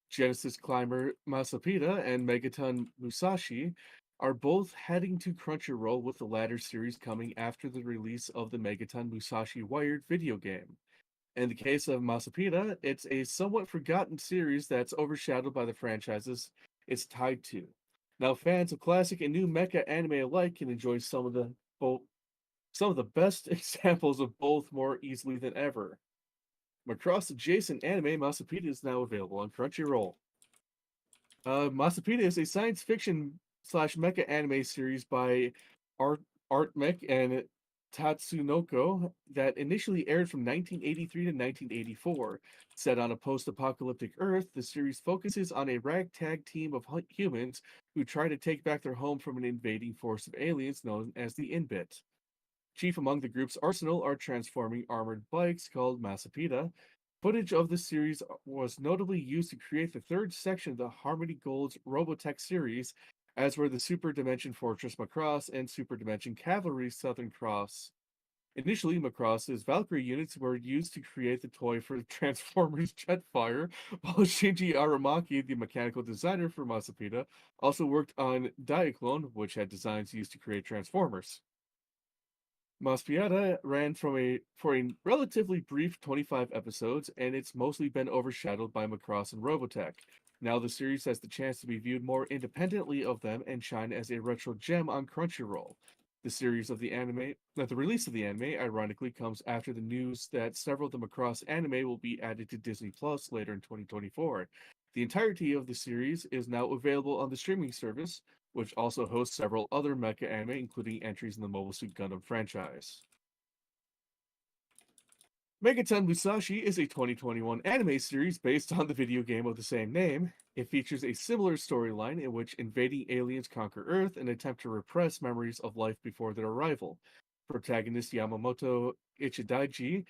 [SPEAKER 2] Genesis climber Masapita and Megaton Musashi are both heading to Crunchyroll, with the latter series coming after the release of the Megaton Musashi Wired video game. In the case of Masapita, it's a somewhat forgotten series that's overshadowed by the franchises it's tied to. Now, fans of classic and new mecha anime alike can enjoy some of the best examples of both more easily than ever. Macross adjacent anime, Masapita is now available on Crunchyroll. Masapita is a science fiction slash mecha anime series by Artmech and Tatsunoko that initially aired from 1983 to 1984. Set on a post apocalyptic Earth, the series focuses on a ragtag team of humans who try to take back their home from an invading force of aliens known as the Inbit. Chief among the group's arsenal are transforming armored bikes called Masapita. Footage of the series was notably used to create the third section of the Harmony Gold's Robotech series, as were the Super Dimension Fortress Macross and Super Dimension Cavalry Southern Cross. Initially, Macross's Valkyrie units were used to create the toy for Transformers Jetfire, while Shinji Aramaki, the mechanical designer for Masapita, also worked on Diaclone, which had designs used to create Transformers. Maspiata ran for a relatively brief 25 episodes, and it's mostly been overshadowed by Macross and Robotech. Now the series has the chance to be viewed more independently of them and shine as a retro gem on Crunchyroll. The release of the anime, ironically, comes after the news that several of the Macross anime will be added to Disney Plus later in 2024. The entirety of the series is now available on the streaming service, which also hosts several other mecha anime, including entries in the Mobile Suit Gundam franchise. Megaton Musashi is a 2021 anime series based on the video game of the same name. It features a similar storyline in which invading aliens conquer Earth and attempt to repress memories of life before their arrival. Protagonist Yamamoto Ichidaiji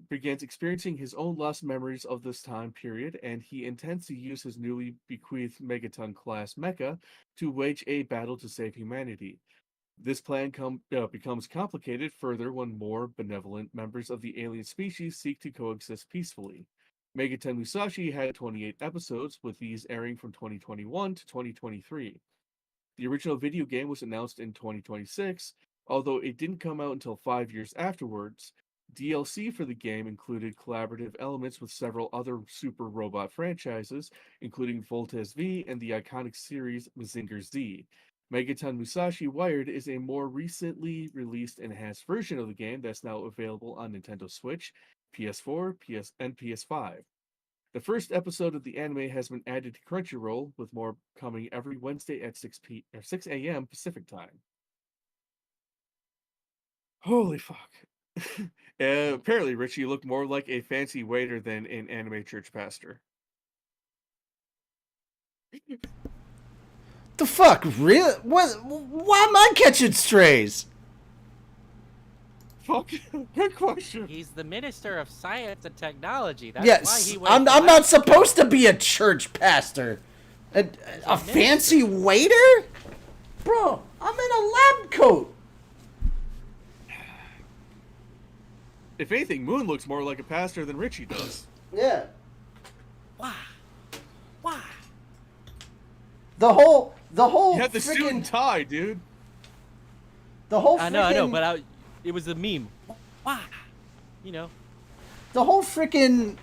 [SPEAKER 2] begins experiencing his own lost memories of this time period, and he intends to use his newly bequeathed Megaton class mecha to wage a battle to save humanity. This plan becomes complicated further when more benevolent members of the alien species seek to coexist peacefully. Megaton Musashi had 28 episodes, with these airing from 2021 to 2023. The original video game was announced in 2026, although it didn't come out until 5 years afterwards. DLC for the game included collaborative elements with several other Super Robot franchises, including Voltes V and the iconic series Mazinger Z. Megaton Musashi Wired is a more recently released enhanced version of the game that's now available on Nintendo Switch, PS4, and PS5. The first episode of the anime has been added to Crunchyroll, with more coming every Wednesday at 6 a.m. Pacific time. Holy fuck. Apparently, Richie looked more like a fancy waiter than an anime church pastor.
[SPEAKER 1] The fuck? Really? What? Why am I catching strays?
[SPEAKER 2] Fuck. Good question.
[SPEAKER 3] He's the Minister of Science and Technology. That's why
[SPEAKER 1] Yes,
[SPEAKER 3] he wears
[SPEAKER 1] I'm
[SPEAKER 3] the
[SPEAKER 1] not
[SPEAKER 3] lab
[SPEAKER 1] supposed to be a church pastor. A fancy waiter? Bro, I'm in a lab coat.
[SPEAKER 2] If anything, Moon looks more like a pastor than Richie does.
[SPEAKER 1] Yeah.
[SPEAKER 3] Why? Why?
[SPEAKER 1] The whole
[SPEAKER 2] You have the suit and
[SPEAKER 1] freaking
[SPEAKER 2] tie, dude.
[SPEAKER 1] the whole
[SPEAKER 3] I know,
[SPEAKER 1] freaking-
[SPEAKER 3] but it was a meme. Why? You know.
[SPEAKER 1] the whole freaking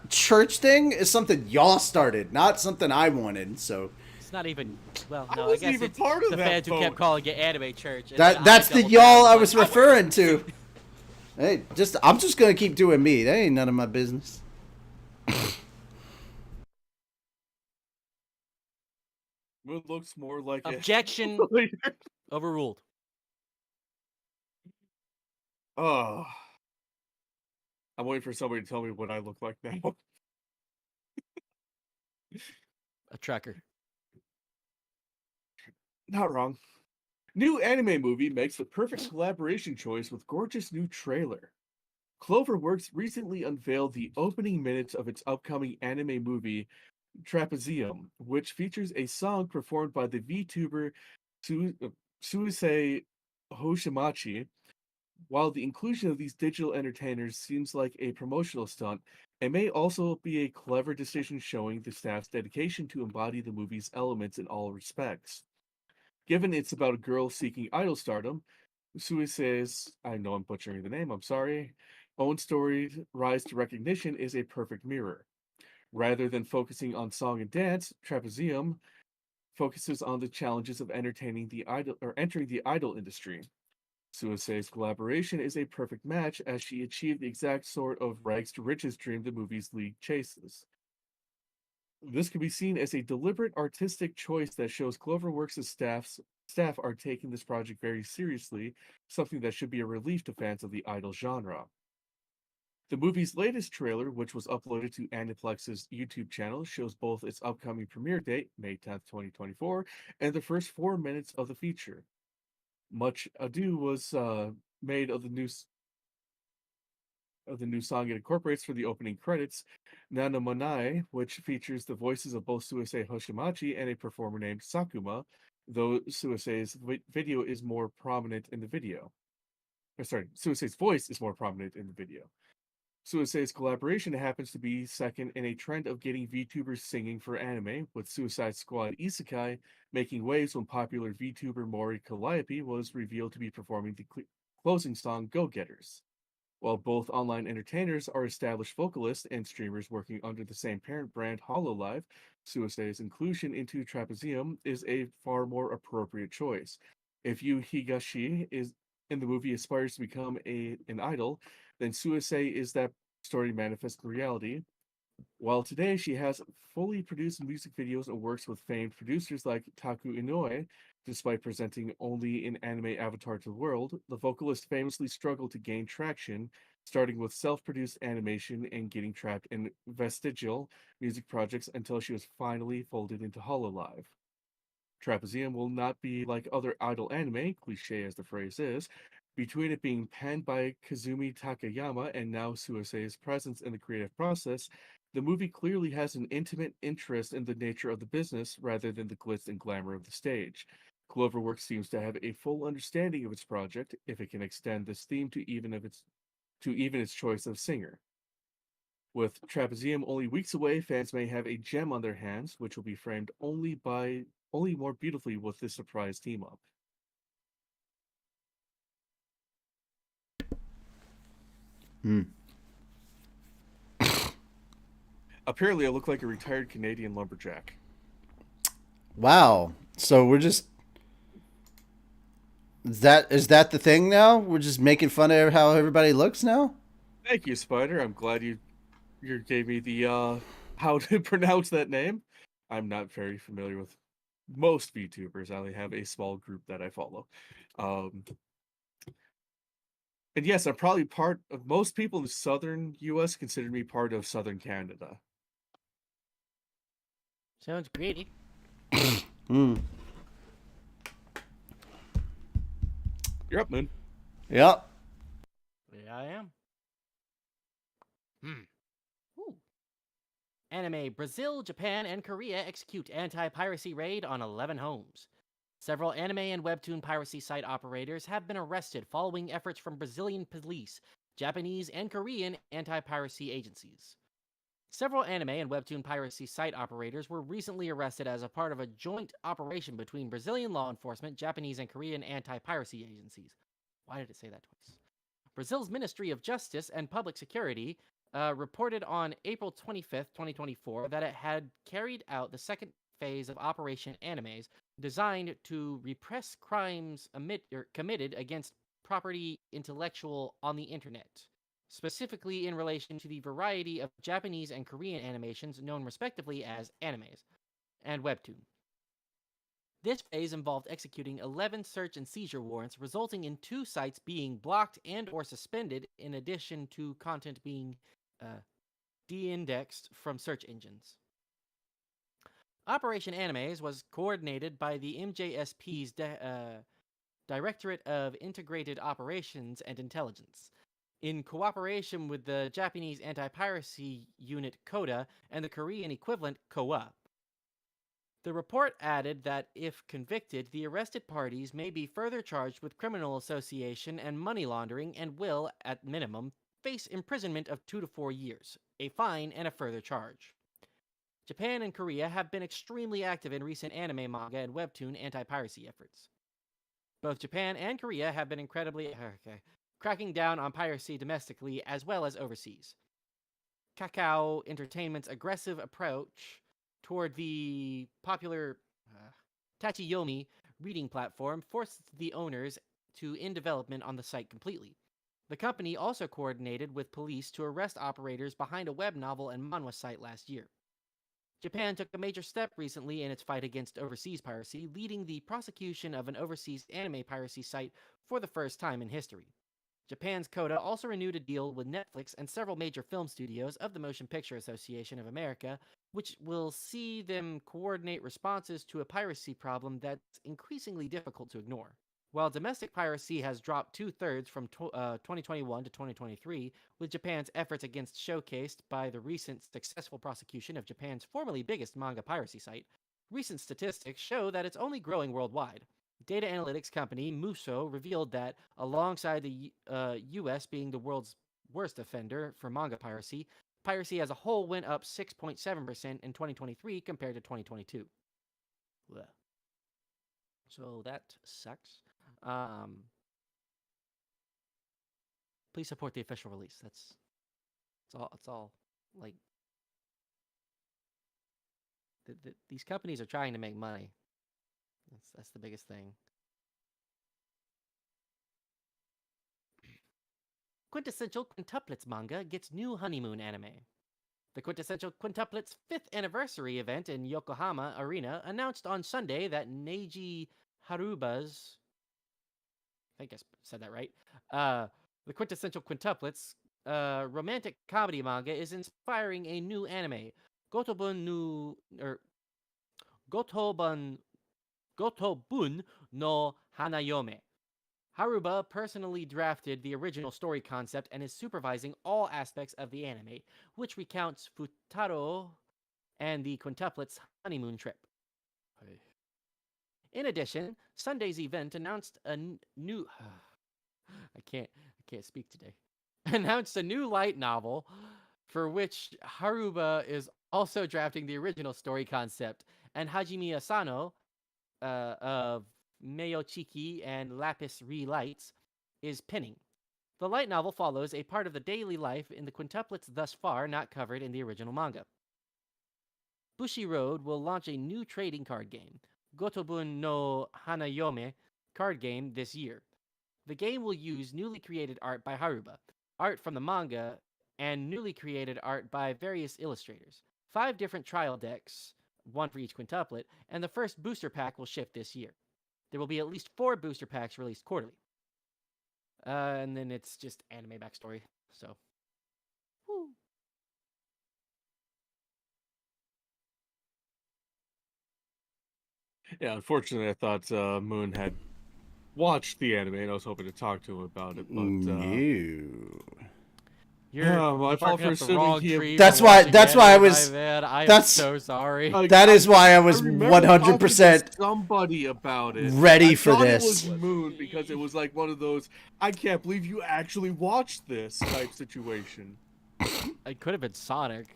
[SPEAKER 1] church thing is something y'all started, not something I wanted. So
[SPEAKER 3] It's not even. Well,
[SPEAKER 2] I
[SPEAKER 3] no, I
[SPEAKER 2] wasn't
[SPEAKER 3] guess
[SPEAKER 2] even
[SPEAKER 3] it's
[SPEAKER 2] part of
[SPEAKER 3] the
[SPEAKER 2] that
[SPEAKER 3] fans who
[SPEAKER 2] vote.
[SPEAKER 3] kept calling it anime church. And then
[SPEAKER 1] that's
[SPEAKER 3] I
[SPEAKER 1] the
[SPEAKER 3] doubled
[SPEAKER 1] y'all
[SPEAKER 3] down,
[SPEAKER 1] I
[SPEAKER 3] like,
[SPEAKER 1] was referring to. Hey, I'm just gonna keep doing me. That ain't none of my business.
[SPEAKER 2] Moon looks more like
[SPEAKER 3] Objection
[SPEAKER 2] a...
[SPEAKER 3] overruled.
[SPEAKER 2] Oh. I'm waiting for somebody to tell me what I look like now.
[SPEAKER 3] A trucker.
[SPEAKER 2] Not wrong. New anime movie makes the perfect collaboration choice with gorgeous new trailer. Cloverworks recently unveiled the opening minutes of its upcoming anime movie, Trapezium, which features a song performed by the VTuber Suisei Hoshimachi. While the inclusion of these digital entertainers seems like a promotional stunt, it may also be a clever decision showing the staff's dedication to embody the movie's elements in all respects. Given it's about a girl seeking idol stardom, Suisei's, I know I'm butchering the name, I'm sorry, own story's rise to recognition is a perfect mirror. Rather than focusing on song and dance, Trapezium focuses on the challenges of entertaining the idol or entering the idol industry. Suisei's collaboration is a perfect match as she achieved the exact sort of rags to riches dream the movie's lead chases. This can be seen as a deliberate artistic choice that shows Cloverworks' staff are taking this project very seriously, something that should be a relief to fans of the idol genre. The movie's latest trailer, which was uploaded to Aniplex's YouTube channel, shows both its upcoming premiere date, May 10th, 2024, and the first 4 minutes of the feature. Much ado was made of the new song it incorporates for the opening credits, Nana Monae, which features the voices of both Suisei Hoshimachi and a performer named Sakuma, though Suisei's video is more prominent in the video. Suisei's voice is more prominent in the video. Suisei's collaboration happens to be second in a trend of getting VTubers singing for anime, with Suicide Squad Isekai making waves when popular VTuber Mori Calliope was revealed to be performing the closing song Go Getters. While both online entertainers are established vocalists and streamers working under the same parent brand Hololive, Suisei's inclusion into Trapezium is a far more appropriate choice. If Yu Higashi is in the movie aspires to become an idol, then Suisei is that story manifest in reality. While today she has fully produced music videos and works with famed producers like Taku Inoue, despite presenting only an anime avatar to the world, the vocalist famously struggled to gain traction, starting with self-produced animation and getting trapped in vestigial music projects until she was finally folded into Hololive. Trapezium will not be like other idol anime, cliche as the phrase is. Between it being penned by Kazumi Takayama and now Suisei's presence in the creative process, the movie clearly has an intimate interest in the nature of the business rather than the glitz and glamour of the stage. Cloverworks seems to have a full understanding of its project, if it can extend this theme to even its choice of singer. With Trapezium only weeks away, fans may have a gem on their hands, which will be framed only more beautifully with this surprise team up. Apparently, I look like a retired Canadian lumberjack.
[SPEAKER 1] Wow. So we're just is that the thing now? We're just making fun of how everybody looks now?
[SPEAKER 2] Thank you, Spider. I'm glad you gave me the how to pronounce that name. I'm not very familiar with most VTubers. I only have a small group that I follow. Um, and yes, I'm probably part of most people in the southern US consider me part of southern Canada.
[SPEAKER 3] Sounds great.
[SPEAKER 1] Hmm.
[SPEAKER 2] You're up, Moon.
[SPEAKER 1] Yep.
[SPEAKER 3] Yeah, I am. Ooh. Anime: Brazil, Japan, and Korea execute anti-piracy raid on 11 homes. Several anime and webtoon piracy site operators have been arrested following efforts from Brazilian police, Japanese, and Korean anti-piracy agencies. Several anime and webtoon piracy site operators were recently arrested as a part of a joint operation between Brazilian law enforcement, Japanese, and Korean anti-piracy agencies. Why did it say that twice? Brazil's Ministry of Justice and Public Security reported on April 25th, 2024, that it had carried out the second phase of Operation Animes, designed to repress crimes committed against property intellectual on the internet, specifically in relation to the variety of Japanese and Korean animations known respectively as animes and webtoon. This phase involved executing 11 search and seizure warrants, resulting in 2 sites being blocked and or suspended, in addition to content being de-indexed from search engines. Operation Animes was coordinated by the MJSP's Directorate of Integrated Operations and Intelligence, in cooperation with the Japanese Anti-Piracy Unit CODA and the Korean equivalent COA. The report added that if convicted, the arrested parties may be further charged with criminal association and money laundering and will, at minimum, face imprisonment of 2 to 4 years, a fine, and a further charge. Japan and Korea have been extremely active in recent anime, manga, and webtoon anti-piracy efforts. Both Japan and Korea have been cracking down on piracy domestically as well as overseas. Kakao Entertainment's aggressive approach toward the popular Tachiyomi reading platform forced the owners to end development on the site completely. The company also coordinated with police to arrest operators behind a web novel and manhwa site last year. Japan took a major step recently in its fight against overseas piracy, leading the prosecution of an overseas anime piracy site for the first time in history. Japan's CODA also renewed a deal with Netflix and several major film studios of the Motion Picture Association of America, which will see them coordinate responses to a piracy problem that's increasingly difficult to ignore. While domestic piracy has dropped 2/3 from 2021 to 2023, with Japan's efforts against showcased by the recent successful prosecution of Japan's formerly biggest manga piracy site, recent statistics show that it's only growing worldwide. Data analytics company Muso revealed that, alongside the US being the world's worst offender for manga piracy, piracy as a whole went up 6.7% in 2023 compared to 2022. Blech. So that sucks. Please support the official release. That's all. It's all like these companies are trying to make money. That's the biggest thing. Quintessential Quintuplets manga gets new honeymoon anime. The Quintessential Quintuplets 5th anniversary event in Yokohama Arena announced on Sunday that Neji Haruba's, I think I said that right, the Quintessential Quintuplets romantic comedy manga is inspiring a new anime, Gotobun no Hanayome. Haruba personally drafted the original story concept and is supervising all aspects of the anime, which recounts Futaro and the quintuplets' honeymoon trip. In addition, Sunday's event announced a new I can't speak today. Announced a new light novel for which Haruba is also drafting the original story concept, and Hajime Asano of Meiochiki and Lapis Relights is penning. The light novel follows a part of the daily life in the quintuplets thus far not covered in the original manga. Bushi Road will launch a new trading card game, Gotobun no Hanayome card game, this year. The game will use newly created art by Haruba, art from the manga and newly created art by various illustrators. 5 different trial decks, 1 for each quintuplet, and the first booster pack will ship this year. There will be at least 4 booster packs released quarterly. And then it's just anime backstory. So, woo.
[SPEAKER 2] Yeah, unfortunately, I thought Moon had watched the anime, and I was hoping to talk to him about it. But
[SPEAKER 1] No.
[SPEAKER 3] You're
[SPEAKER 2] my fault
[SPEAKER 3] barking
[SPEAKER 2] for
[SPEAKER 3] up the
[SPEAKER 2] assuming
[SPEAKER 3] wrong
[SPEAKER 2] he had-
[SPEAKER 3] tree
[SPEAKER 1] That's
[SPEAKER 3] for
[SPEAKER 1] why-
[SPEAKER 3] watching
[SPEAKER 1] that's why I
[SPEAKER 3] anime,
[SPEAKER 1] was-
[SPEAKER 3] my man. I'm
[SPEAKER 1] that's-
[SPEAKER 3] so sorry.
[SPEAKER 2] Like,
[SPEAKER 1] That is why I
[SPEAKER 2] I
[SPEAKER 1] was
[SPEAKER 2] remember
[SPEAKER 1] 100%
[SPEAKER 2] talking to somebody about it.
[SPEAKER 1] ready
[SPEAKER 2] I
[SPEAKER 1] for
[SPEAKER 2] thought
[SPEAKER 1] this.
[SPEAKER 2] It was Moon because it was like one of those I can't believe you actually watched this type situation.
[SPEAKER 3] It could have been Sonic.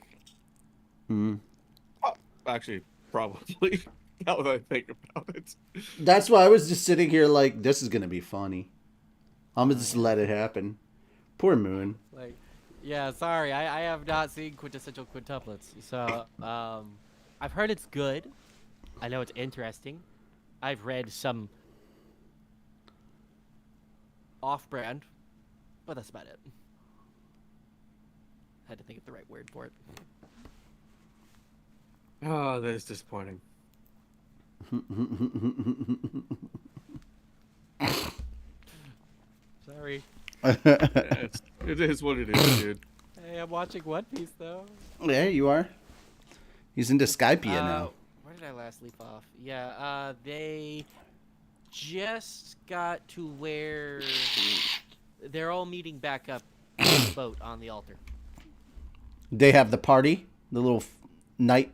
[SPEAKER 2] Actually, probably. Now that I think about it.
[SPEAKER 1] That's why I was just sitting here like, this is gonna be funny. I'm gonna just let it happen. Poor Moon.
[SPEAKER 3] Like, yeah, sorry, I have not seen quintessential quintuplets. So, I've heard it's good. I know it's interesting. I've read some off-brand, but that's about it. Had to think of the right word for it.
[SPEAKER 2] Oh, that is disappointing.
[SPEAKER 3] Sorry.
[SPEAKER 2] It is what it is, dude.
[SPEAKER 3] Hey, I'm watching One Piece though.
[SPEAKER 1] There you are. He's into Skypea now.
[SPEAKER 3] Where did I last leave off? Yeah, they just got to where they're all meeting back up on the boat on the altar.
[SPEAKER 1] They have the party, the little night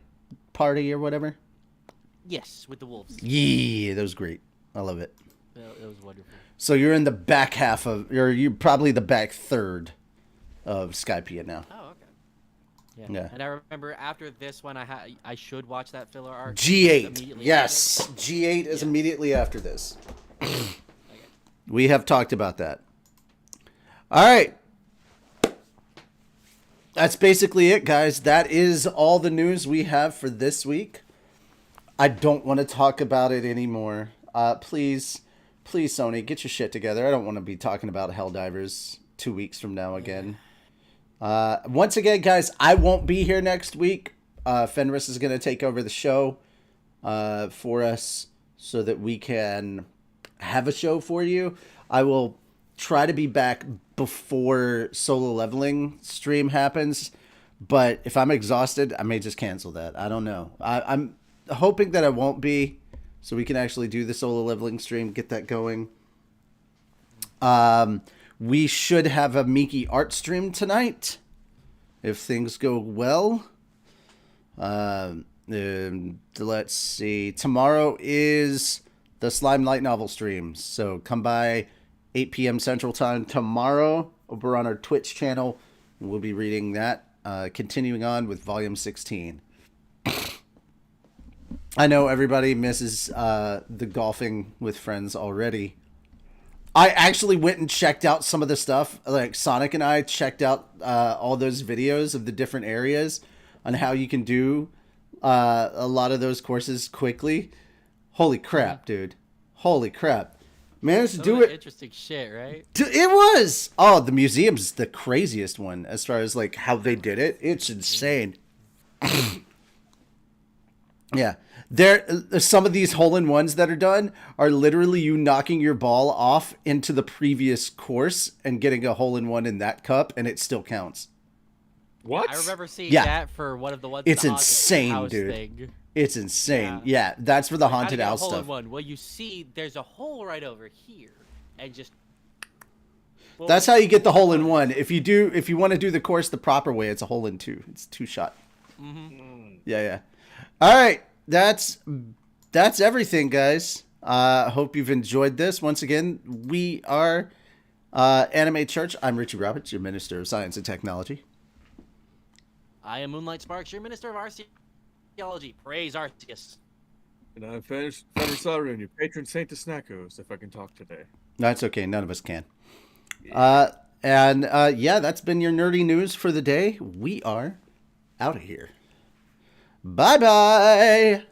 [SPEAKER 1] party or whatever.
[SPEAKER 3] Yes, with the wolves.
[SPEAKER 1] Yeah, that was great. I love it.
[SPEAKER 3] It was wonderful.
[SPEAKER 1] So you're in the back half of, or you're probably the back third of Skypea now.
[SPEAKER 3] Oh, okay. Yeah.
[SPEAKER 1] Yeah.
[SPEAKER 3] And I remember after this one, I should watch that filler arc.
[SPEAKER 1] G8.
[SPEAKER 3] immediately
[SPEAKER 1] Yes.
[SPEAKER 3] after.
[SPEAKER 1] G8 is
[SPEAKER 3] Yeah.
[SPEAKER 1] immediately after this.
[SPEAKER 3] Okay.
[SPEAKER 1] We have talked about that. All right. That's basically it, guys. That is all the news we have for this week. I don't want to talk about it anymore. Please, Sony, get your shit together. I don't want to be talking about Helldivers 2 weeks from now again. Once again, guys, I won't be here next week. Fenris is going to take over the show for us so that we can have a show for you. I will try to be back before solo leveling stream happens, but if I'm exhausted, I may just cancel that. I don't know. I'm hoping that I won't be, so we can actually do the solo leveling stream, get that going. We should have a Miki art stream tonight if things go well. Let's see. Tomorrow is the Slime Light Novel stream, so come by 8 p.m. Central Time tomorrow over on our Twitch channel. We'll be reading that, continuing on with Volume 16. I know everybody misses the golfing with friends already. I actually went and checked out some of the stuff. Like Sonic and I checked out all those videos of the different areas on how you can do a lot of those courses quickly. Holy crap, dude. Holy crap. Managed to do it.
[SPEAKER 3] Interesting shit, right?
[SPEAKER 1] It was. Oh, the museum's the craziest one as far as like how they did it. It's insane. Yeah. Some of these hole-in-ones that are done are literally you knocking your ball off into the previous course and getting a hole-in-one in that cup, and it still counts.
[SPEAKER 2] What?
[SPEAKER 3] I remember seeing
[SPEAKER 1] Yeah.
[SPEAKER 3] that for one of the ones.
[SPEAKER 1] It's
[SPEAKER 3] the haunted
[SPEAKER 1] insane,
[SPEAKER 3] house
[SPEAKER 1] dude.
[SPEAKER 3] Thing.
[SPEAKER 1] It's insane.
[SPEAKER 3] Yeah.
[SPEAKER 1] Yeah, that's for the
[SPEAKER 3] How to
[SPEAKER 1] haunted
[SPEAKER 3] get a
[SPEAKER 1] house
[SPEAKER 3] hole in
[SPEAKER 1] stuff.
[SPEAKER 3] one? Well, you see, there's a hole right over here, and just.
[SPEAKER 1] That's how you get the hole-in-one. If you want to do the course the proper way, it's a hole-in-two. It's 2-shot.
[SPEAKER 3] Mm-hmm.
[SPEAKER 1] Yeah. All right. That's everything, guys. Hope you've enjoyed this. Once again, we are Anime Church. I'm Richie Roberts, your Minister of Science and Technology.
[SPEAKER 3] I am Moonlight Sparks, your Minister of Arceology. Praise Arceus.
[SPEAKER 2] And I'm Fenrisarian, your patron saint to Snackos, if I can talk today.
[SPEAKER 1] That's okay. None of us can. Yeah, that's been your nerdy news for the day. We are out of here. Bye-bye.